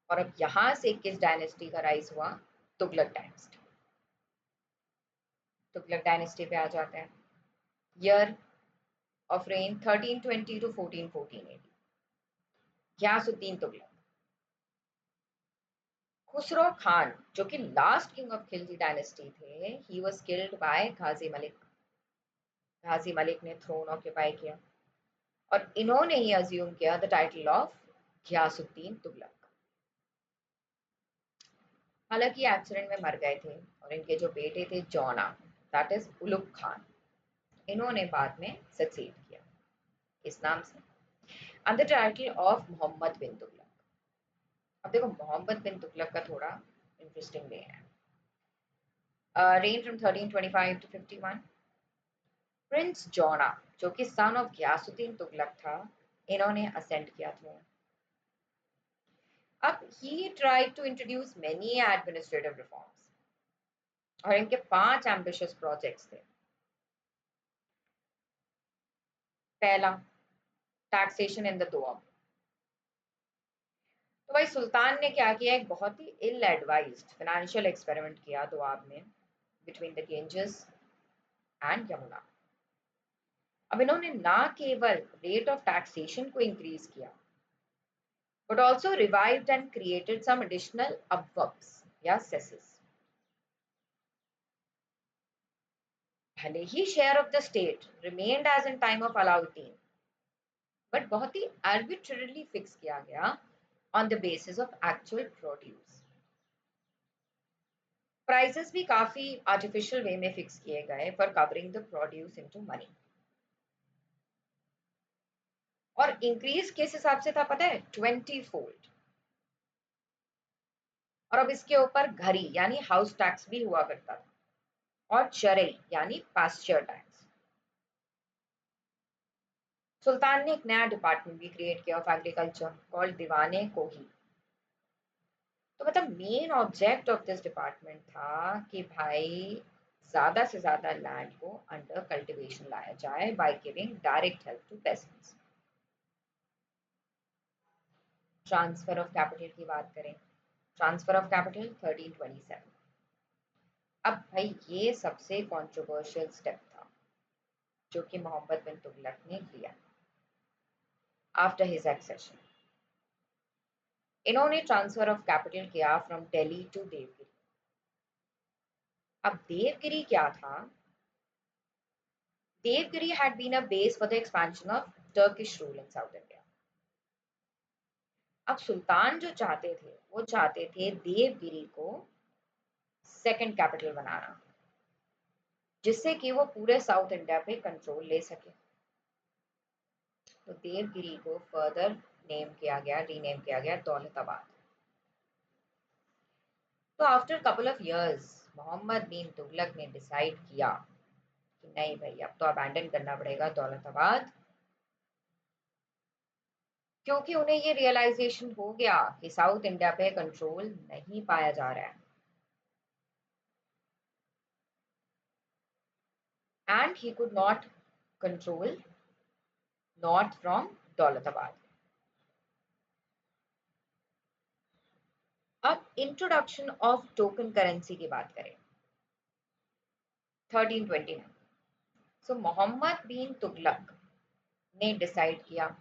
और अब यहां से किस डायनेस्टी का राइज हुआ, तुगलक डायनेस्टी। तुगलक डायनेस्टी पे आ जाते हैं। Year of reign 1320 to 1414 AD। Ghiyasuddin Tughlaq. Khusro Khan जो कि last king of Khilji dynasty थे, he was killed by Ghazi Malik. Ghazi Malik ने थ्रोन ऑक्यूपाई किया और इन्होंने ही अज्यूम किया the title of Ghiyasuddin Tughlaq. हालांकि एक्सीडेंट में मर गए थे, और इनके जो बेटे थे जौना, दैट इज उलुग खान, इन्होंने बाद में सक्सीड किया इस नाम से under title of Mohammad bin Tughlaq. अब देखो मोहम्मद बिन तुगलक का थोड़ा इंटरेस्टिंग वे है। Rain from 1325 to 51। प्रिंस जौना जो कि सन ऑफ घियासुद्दीन तुगलक था, इन्होंने असेंड किया था। अब he tried to introduce many administrative reforms, और इनके 5 एम्बिशियस प्रोजेक्ट्स थे। पहला, टैक्सेशन इन द दोअब। तो भाई सुल्तान ने क्या किया, एक बहुत ही इल एडवाइज्ड फाइनेंशियल एक्सपेरिमेंट किया दोआब में, between the Ganges and Yamuna. अब इन्होंने ना केवल रेट ऑफ टैक्सेशन को इंक्रीज किया, but also revived and created some additional abwabs या सेसेस। भले ही share of the state remained as in time of Alauddin, but बहुत ही आर्बिट्ररीली फिक्स किया गया on the basis of actual produce. Prices भी काफी आर्टिफिशियल वे में फिक्स किए गए for covering the produce into money, और इंक्रीज किस हिसाब से था पता है, 20 फोल्ड। और अब इसके ऊपर घरी यानी हाउस टैक्स भी हुआ करता था, और चरई यानी पास्चर टैक्स। सुल्तान ने एक नया डिपार्टमेंट भी क्रिएट किया ऑफ एग्रीकल्चर कॉल्ड दीवाने कोही। तो मतलब main object of this department था कि भाई ज्यादा से ज्यादा लैंड को अंडर कल्टीवेशन लाया जाए by giving direct help to peasants. Transfer of capital की बात करें, ट्रांसफर ऑफ कैपिटल 1327। अब भाई ये सबसे कंट्रोवर्शियल स्टेप था जो कि मोहम्मद बिन तुगलक ने लिया आफ्टर हिज एक्सेशन। इन्होंने ट्रांसफर ऑफ कैपिटल किया फ्रॉम दिल्ली टू देवगिरी। अब देवगिरी क्या था, Devgiri had been a base for the expansion of Turkish rule in South India। अब सुल्तान जो चाहते थे वो चाहते थे देवगिरी को सेकंड कैपिटल बनाना, जिससे कि वो पूरे साउथ इंडिया पे कंट्रोल ले सके। तो देवगिरी को फर्दर नेम किया गया, रीनेम किया गया दौलताबाद। तो after couple of years Mohammad bin Tughlaq ने डिसाइड किया कि नहीं भाई अब तो अबैंडन करना पड़ेगा दौलताबाद, क्योंकि उन्हें ये रियलाइजेशन हो गया कि साउथ इंडिया पे कंट्रोल नहीं पाया जा रहा है, and he could not control north from Daulatabad. अब इंट्रोडक्शन ऑफ टोकन करेंसी की बात करें 1329। सो मोहम्मद बिन तुगलक ने डिसाइड किया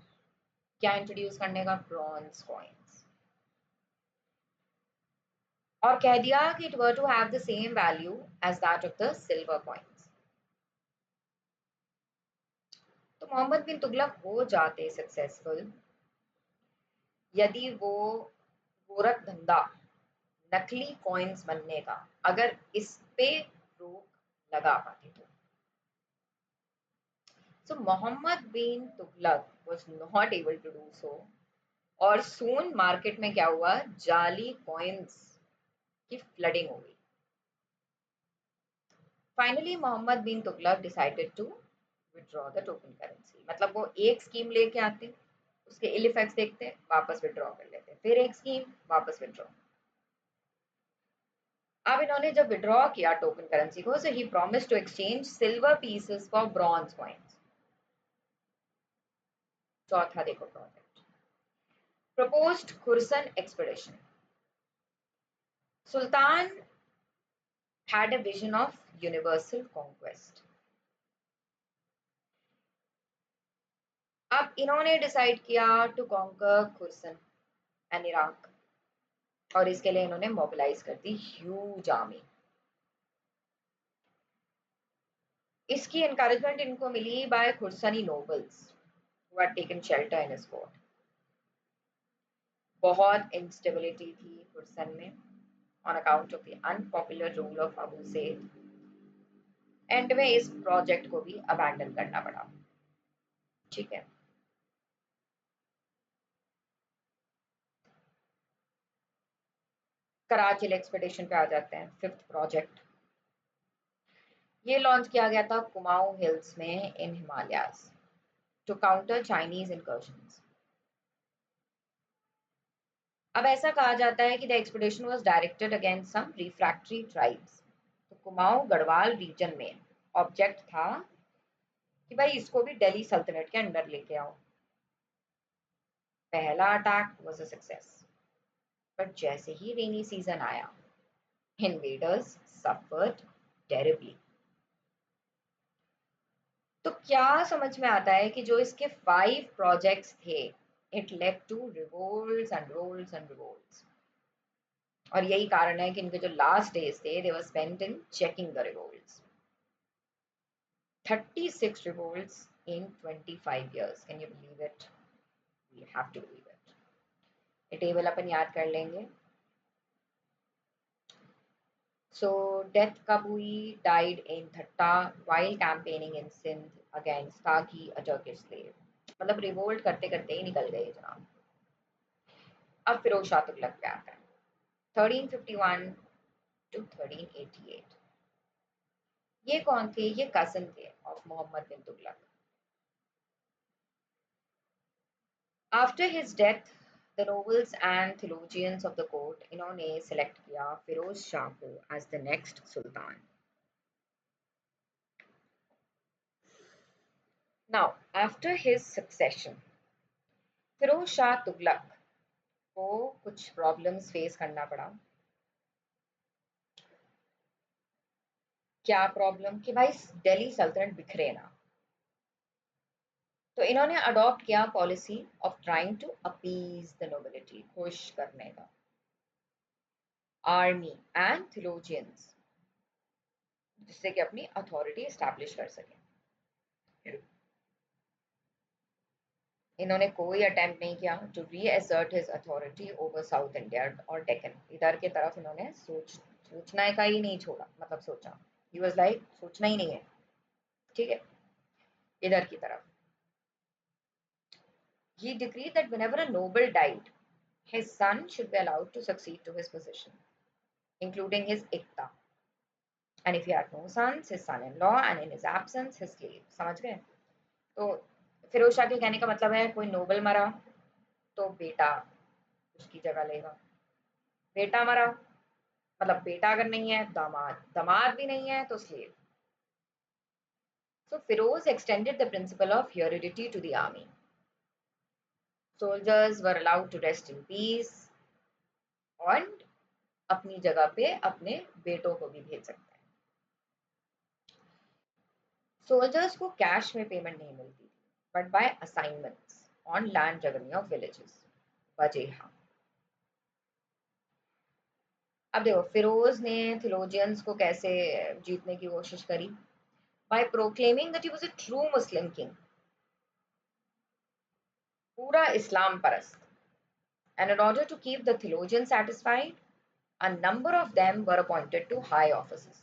क्या इंट्रोड्यूस करने का, ब्रॉन्ज कॉइन्स, और कह दिया कि it were to have the same value as that of the silver coins. तो मोहम्मद बिन तुगलक हो जाते सक्सेसफुल, यदि वो गोरख धंधा नकली कॉइन्स बनने का अगर इस पे रोक लगा पाते तो। So Muhammad bin Tughlaq was not able to do so और soon मार्केट में क्या हुआ, जाली कॉइन्स की फ्लडिंग हो गई। Finally Mohammad bin Tughlaq decided to withdraw the token currency. मतलब वो एक स्कीम लेके आते, उसके इल इफेक्ट्स देखते, वापस विड्रॉ कर लेते, फिर एक स्कीम, वापस विड्रॉ। अब इन्होंने जब विड्रॉ किया टोकन करेंसी को, so he promise to exchange silver pieces for bronze coins. चौथा देखो project, proposed Khurasan expedition. Sultan had a vision of universal conquest. अब इन्होंने डिसाइड किया to conquer Khurasan and Iraq और इसके लिए इन्होंने मोबिलाइज कर दी ह्यूज आर्मी। इसकी एनकरेजमेंट इनको मिली by Khurasani nobles who had taken shelter in his fort. बहुत इंस्टेबिलिटी थी खुरसन में on account of the unpopular rule of Abu Said. And में इस प्रोजेक्ट को भी अबैंडन करना पड़ा। ठीक है, कराची एक्सपेडिशन पे आ जाते हैं। फिफ्थ प्रोजेक्ट, ये लॉन्च किया गया था कुमाऊं हिल्स में in Himalayas to counter Chinese incursions. अब ऐसा कहा जाता है कि the expedition was directed against some refractory tribes. तो कुमाऊं गढ़वाल रीजन में ऑब्जेक्ट था कि भाई इसको भी दिल्ली सल्तनत के अंडर लेके आओ। पहला attack was a success, but जैसे ही रेनी सीजन आया, इन्वेडर्स सफर्ड टेरिबली। तो क्या समझ में आता है कि जो इसके 5 प्रोजेक्ट्स थे, it led to revolts and revolts and revolts. और यही कारण है कि इनके जो लास्ट डेज थे, they were spent in checking the revolts. 36 revolts in 25 years. Can you believe it? We have to believe it. ये टेबल अपन याद कर लेंगे। So death कब हुई? Died in Thatta while campaigning in Sindh against Taghi, a Turkish slave. मतलब revolt करते करते ही निकल गए जनाब। अब फिरोज शाह तुगलक पे आता है, 1351 to 1388। ये कौन थे? ये कजन थे of Mohammad bin Tughlaq. After his death the nobles and theologians of the court इन्होंने सेलेक्ट किया फिरोज शाह को as the next sultan. Now after his succession Firoz Shah Tughlaq को कुछ प्रॉब्लम्स फेस करना पड़ा। क्या प्रॉब्लम? कि भाई दिल्ली सल्तनत बिखरे ना। तो इन्होंने अडॉप्ट किया policy of trying to appease the nobility, खुश करने का, आर्मी एंड थियोलॉजियंस, जिससे कि अपनी अथॉरिटी एस्टैब्लिश कर सके। इन्होंने कोई अटेम्प्ट नहीं किया to reassert his authority over south India और डेक्कन। इधर की तरफ इन्होंने सोचना का ही नहीं छोड़ा, मतलब सोचा, ही वाज लाइक सोचना ही नहीं है। ठीक है, इधर की तरफ he decreed that whenever a noble died, his son should be allowed to succeed to his position, including his ikta. And if he had no sons, his son-in-law, and in his absence, his slave. समझ गए? तो फिरोज शाह के कहने का मतलब है कोई Nobel मरा तो बेटा उसकी जगह लेगा, बेटा मरा मतलब बेटा अगर नहीं है दामाद, दामाद भी नहीं है तो slave. So Firoz extended the principle of heredity to the army. Soldiers were allowed to rest in peace and अपनी जगह पे अपने बेटों को भी भेज सकते हैं। सोल्जर्स को कैश में पेमेंट नहीं मिलती थी, but by assignments on land revenue of villages, bajeha. अब देखो फिरोज ने थियोलॉजियंस को कैसे जीतने की कोशिश करी, by proclaiming that he was a true Muslim king, पूरा इस्लाम परस्त। And in order to keep the theologians satisfied, a number of them were appointed to high offices.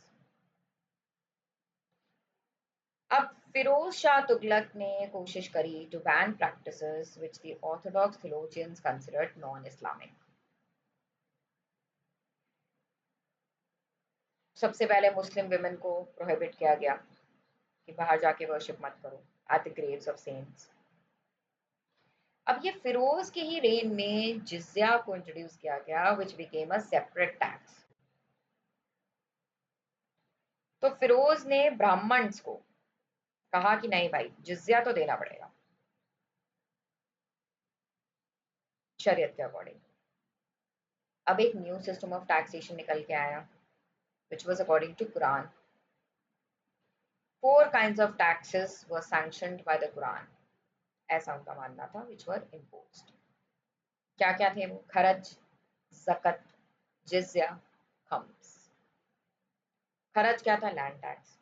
अब फिरोज शाह तुगलक ने कोशिश करी to ban practices which the orthodox theologians considered non-Islamic. सबसे पहले Muslim women को प्रोहिबिट किया गया कि बाहर जाके वर्शिप मत करो at the graves of saints. अब ये फिरोज के ही रेन में जिज़्या को इंट्रोड्यूस किया गया which became a separate tax. तो फिरोज ने ब्राह्मण्स को कहा कि नहीं भाई जिज़्या तो देना पड़ेगा शरीयत के अकॉर्डिंग. अब एक न्यू सिस्टम ऑफ टैक्सेशन निकल के आया which was according to Quran. 4 kinds of taxes were sanctioned by the Quran. ऐसा उनका मानना था which were imposed. क्या क्या थे वो? खरज, ज़कत, जिज़्या, खम्स. खरज क्या था? Land tax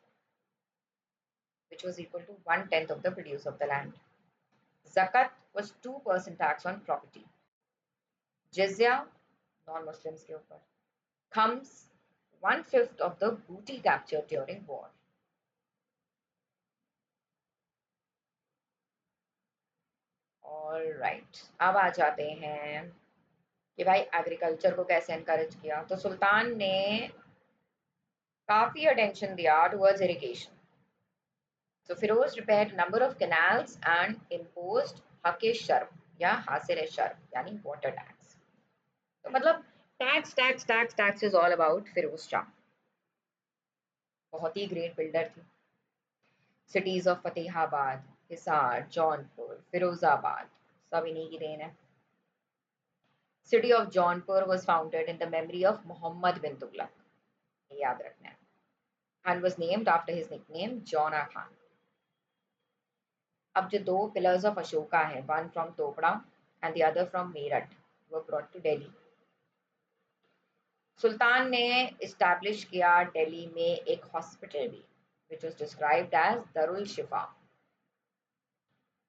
which was equal to 1/10 of the produce of the land. Zakat was 2% tax on property. Jizya non-Muslims के ऊपर. Khams 1/5 of the booty captured during war. All right. अब आ जाते हैं कि भाई एग्रीकल्चर को कैसे एनकरेज किया. तो सुल्तान ने काफी अटेंशन दिया towards irrigation. So Firoz repaired a number of canals and imposed हक-ए-शर्ब या हासिल-ए-शर्ब यानी वाटर टैक्स. तो मतलब tax tax tax tax is all about Firoz Shah. बहुत ही ग्रेट बिल्डर थी. सिटीज ऑफ फतेहाबाद, हिसार, जौनपुर, फिरोजाबाद सब इन्हीं की देन है. City of Jaunpur was founded in the memory of Muhammad bin Tughlaq. ये याद रखना है. And was named after his nickname Jona Khan. अब जो 2 pillars of Ashoka हैं, one from Topda and the other from Meerut, were brought to Delhi. सुल्तान ने establish किया दिल्ली में एक हॉस्पिटल भी which was described as Darul Shifa.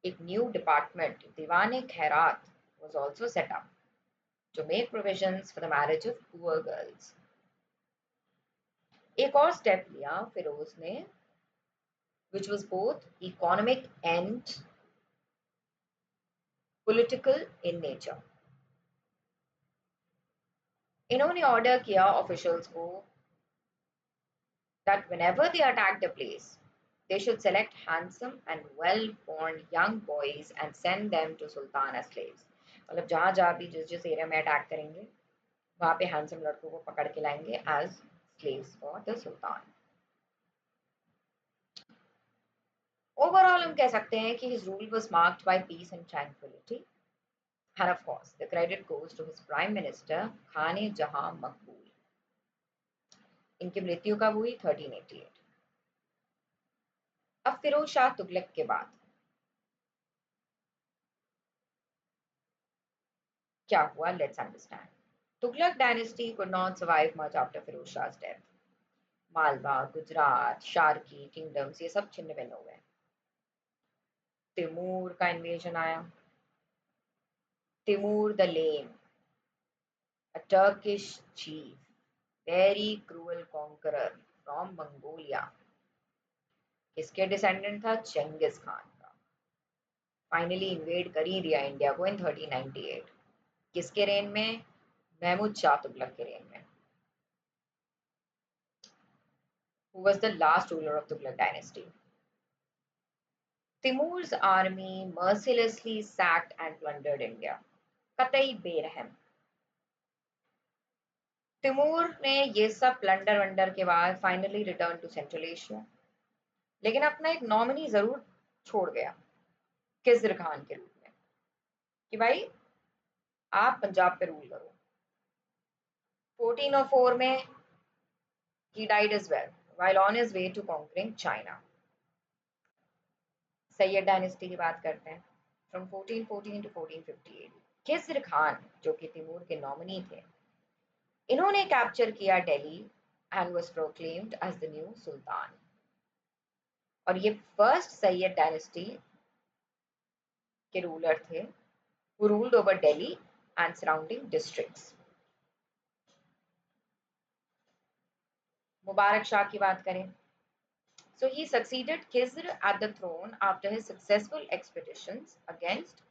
एक new department दीवान खैरात was also set up to make provisions for the marriage of poor girls. एक और step लिया फिरोज ने which was both economic and political in nature. इन्होंने order किया officials को that whenever they attacked a place, they should select handsome and well-born young boys and send them to Sultan as slaves. मतलब जहाँ जहाँ भी जिस area में attack करेंगे वहाँ पे हैंडसम लड़कों को पकड़ के लाएंगे as slaves for the Sultan. Overall हम कह सकते हैं कि his rule was marked by peace and tranquility. And of course, the credit goes to his prime minister Khan-e-Jahan Maqbool. इनकी मृत्यु कब हुई? 1388. अब फिरोज शाह तुगलक के बाद क्या हुआ? Let's understand. Tughlaq dynasty could not survive much after Firoz Shah's death. Malwa, Gujarat, Sharqi kingdoms ये सब छिन्न भिन्न हो गए. तिमूर का इन्वेजन आया. Timur the Lame, a Turkish chief, very cruel conqueror from Mongolia. किसके डिसेंडेंट था? चंगेज खान का. फाइनली इन्वेड कर ही दिया इंडिया को इन 1398. किसके रेन में? महमूद शाह तुगलक के रेन में. Who was the last ruler of Tughlaq dynasty. Timur's army mercilessly sacked and plundered India. कतई बेरहम. तिमूर ने ये सब प्लंडर वंडर के बाद finally return to central Asia, लेकिन अपना एक नॉमिनी जरूर छोड़ गया खिज़र खान के रूप में कि भाई आप पंजाब पे रूल करो. 1404 में he died as well while on his way to conquering China. Syed dynasty की बात करते हैं. फ्रॉम 1414 to 1458 खिज़र खान जो कि तिमूर के नॉमिनी थे, इन्होंने कैप्चर किया Delhi and was proclaimed as the new sultan. और ये फर्स्ट सैयद डायनेस्टी के रूलर थे who ruled over Delhi and surrounding districts. Mubarak Shah की बात करें, so he succeeded Khizr at the throne after his successful expeditions against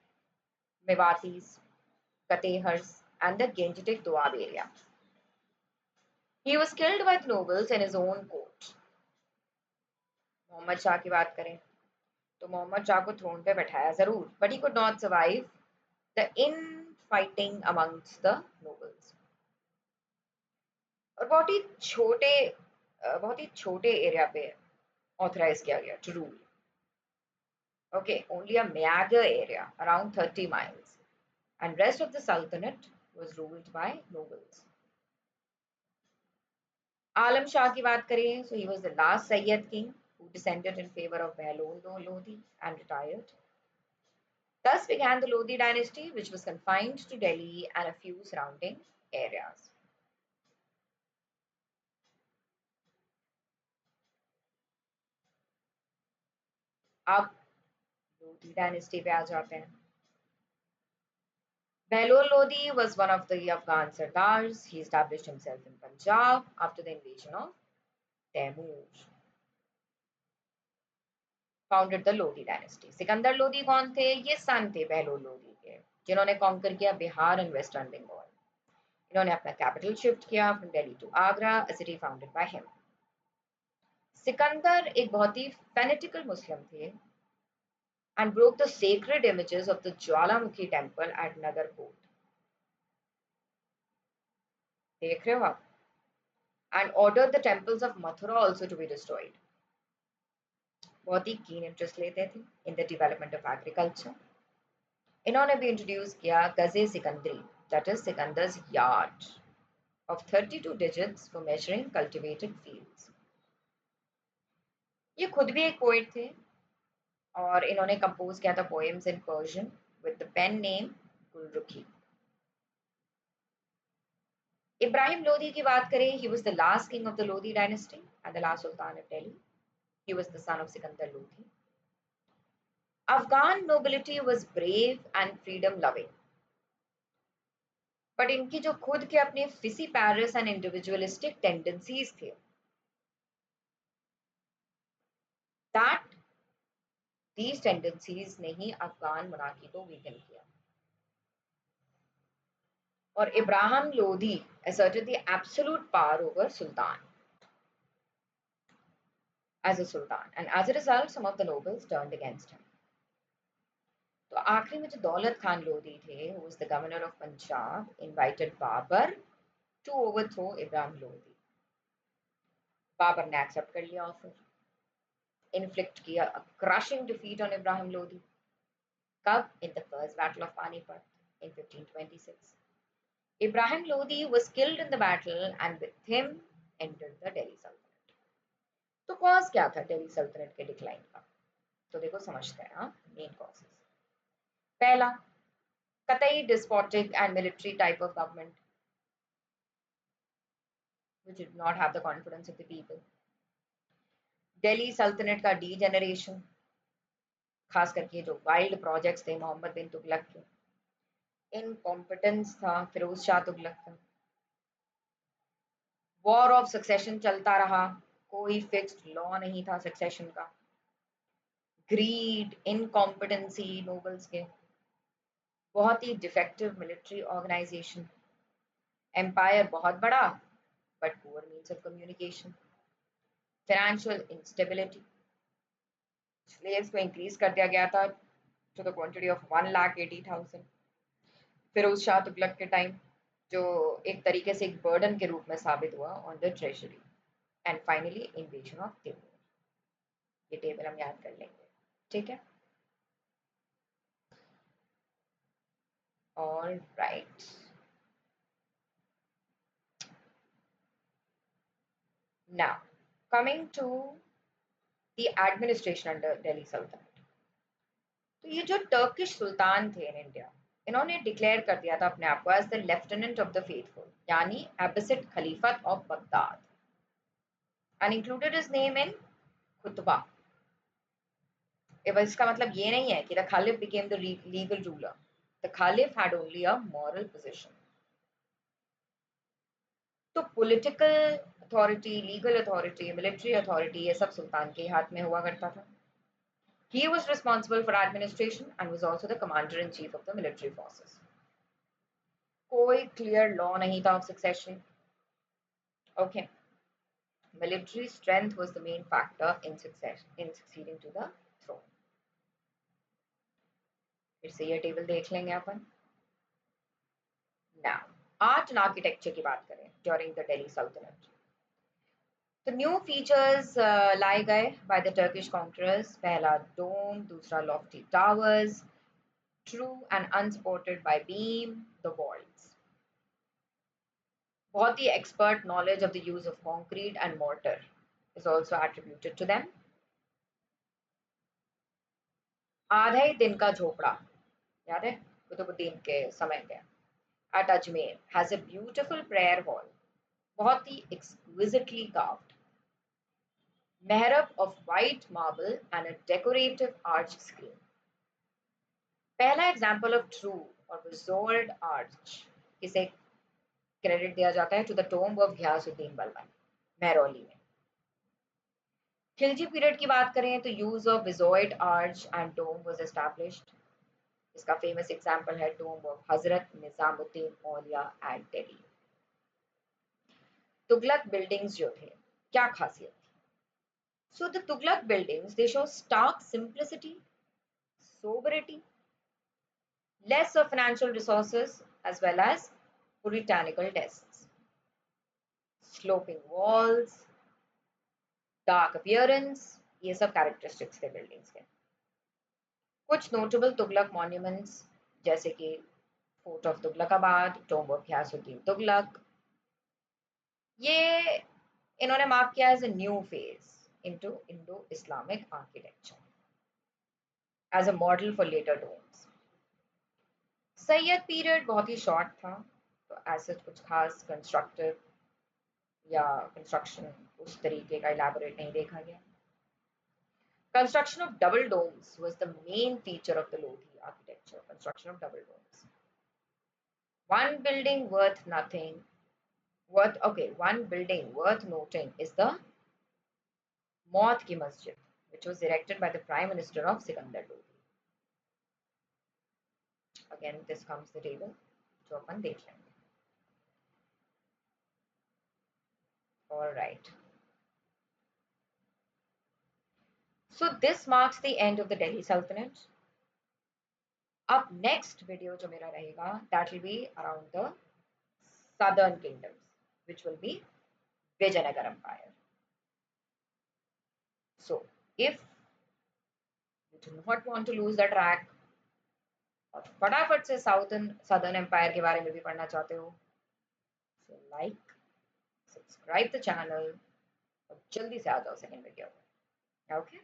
Mewatis, Katehars, and the Gangetic Doab area. He was killed by the nobles in his own court. Mohammad Shah की बात करें तो मोहम्मद शाह को throne पे बैठाया जरूर, but he could not survive the infighting amongst the nobles. और बहुत ही छोटे एरिया पे ऑथराइज किया गया to rule. Okay, only a meager area around 30 miles, and rest of the sultanate was ruled by nobles. Alam Shah की बात करें, so he was the last Sayyid king who descended in favor of Behlul Lodi and retired. Thus began the Lodi dynasty, which was confined to Delhi and a few surrounding areas. अब Lodi dynasty पे आ जाते हैं. Behlul Lodi was one of the Afghan Sardars. He established himself in Punjab after the invasion of Taimur. Founded the Lodi dynasty. Sikandar Lodi कौन थे? ये सन थे बेहलोल लोदी के, जिन्होंने कॉन्कर किया बिहार एंड वेस्टर्न बंगाल. इन्होंने अपना कैपिटल शिफ्ट किया from Delhi to Agra, a city founded by him. Sikandar एक बहुत ही fanatical Muslim थे and broke the sacred images of the Jwalamukhi temple at Nagarkot. देख रहे हो आप? And ordered the temples of Mathura also to be destroyed. बहुत ही keen interest लेते थे in the development of agriculture. इन्होंने भी इंट्रोड्यूस किया गजे सिकंदरी, that is Sikandar's yard of 32 digits for measuring cultivated fields. ये खुद भी एक पोएट थे और इन्होंने कंपोज किया था poems in Persian with the pen name Gulrukhi. Ibrahim Lodi की बात करें, he was the last king of the Lodi dynasty and the last sultan of Delhi. He was the son of Sikandar Lodi. Afghan nobility was brave and freedom loving. But इनकी जो खुद के अपने fishy Paris and individualistic tendencies थे, that these tendencies ने ही Afghan monarchy को weaken किया. और Ibrahim Lodi asserted the absolute power over sultan as a sultan, and as a result some of the nobles turned against him. तो आखिरी में जो दौलत खान लोदी थे, who was the governor of Punjab, invited Babur to overthrow Ibrahim Lodi. Babar ने accept कर लिया offer, inflict किया a crushing defeat on Ibrahim Lodi. कब? In the first battle of Panipat in 1526. Ibrahim Lodi was killed in the battle and with him entered the Delhi Sultanate. तो cause क्या था दिल्ली सल्तनत के decline का? तो देखो समझते हैं. Main causes. पहला, कतई despotic and military type of government which did not have the confidence of the people. Delhi सल्तनत का डीजेनरेशन, खास करके जो वाइल्ड प्रोजेक्ट्स थे मोहम्मद बिन तुगलक के, इनकॉम्पिटेंस था फिरोज शाह तुगलक का, वॉर ऑफ सक्सेशन चलता रहा, कोई फिक्स्ड लॉ नहीं था सक्सेशन का, ग्रीड, इनकॉम्पिटेंसी नोबल्स के, बहुत ही डिफेक्टिव मिलिट्री ऑर्गेनाइजेशन, एम्पायर बहुत बड़ा but poor means of communication, financial instability. Slaves को इंक्रीज कर दिया गया था to the quantity of 1,80,000 Firoz Shah Tughlaq के टाइम, जो एक तरीके से एक बर्डन के रूप में साबित हुआ on the treasury. And finally invasion of Timur. ये टेबल हम याद कर लेंगे, ठीक है? All right. Now coming to the administration under Delhi सल्तनत. तो ये जो टर्किश सुल्तान थे इन इंडिया, इन्होंने डिक्लेयर कर दिया था अपने आप को as the lieutenant of the faithful, यानी Abbasid Khilafat of Baghdad, and included his name in khutba. इसका मतलब ये नहीं है कि the caliph became the legal ruler. The Caliph had only a moral position. तो political authority, legal authority, military authority ये सब सुल्तान के हाथ में हुआ करता था. He was responsible for administration and was also the commander in chief of the military forces. कोई क्लियर लॉ नहीं था of succession. Okay. Military strength was the main factor in succeeding to the throne. फिर से ये table देख लेंगे अपन. Now, art and architecture की बात करें during the Delhi Sultanate. The new features लाए गए by the Turkish conquerors. पहला dome, दूसरा lofty towers, true and unsupported by beam, the walls. बहुत ही expert knowledge of the use of concrete and mortar is also attributed to them. आधा ही दिन का झोपड़ा, याद है कुतुबुद्दीन के समय के, at Ajmer has a beautiful prayer hall, बहुत ही exquisitely carved, mehrab of white marble and a decorative arch screen. पहला एग्जाम्पल ऑफ ट्रू और रिजोर्ड आर्च किसे क्रेडिट दिया जाता है? To the tomb of Ghiyasuddin Balban, Mehrauli में. खिलजी पीरियड की बात करें तो use of voussoired arch and dome was established. इसका फेमस एग्जांपल है tomb of Hazrat Nizamuddin Auliya at Delhi. Tughlaq buildings जो थे, क्या खासियत थी? So the Tughlaq buildings they show stark simplicity, sobriety, less of financial resources as well as puritanical tastes. Sloping walls, dark appearance, ये सब characteristics थे buildings के. कुछ notable तुगलक monuments जैसे कि fort of Tughlaqabad, tomb of Ghiyasuddin Tughlaq, ये इन्होंने मार्क किया as a new phase into Indo Islamic architecture as a model for later domes. Sayyid period बहुत ही शॉर्ट था, तो ऐसे कुछ खास कंस्ट्रक्टिव या कंस्ट्रक्शन उस तरीके का इलैबोरेट नहीं देखा गया. Construction of double domes was the main feature of the Lodhi architecture. Construction of double domes. One building worth nothing, one building worth noting is the Maut Ki Masjid, which was erected by the Prime Minister of Sikandar Lodhi. Again, this comes the table, जो अपन देख लेंगे. All right. So this marks the end of the Delhi Sultanate. Up next video जो मेरा रहेगा, that will be around the southern kingdoms, which will be Vijayanagar Empire. So if you do not want to lose the track और फटाफट से southern empire के बारे में भी पढ़ना चाहते हो, so like, subscribe the channel और जल्दी से आ जाओ सेकंड वीडियो में. Okay.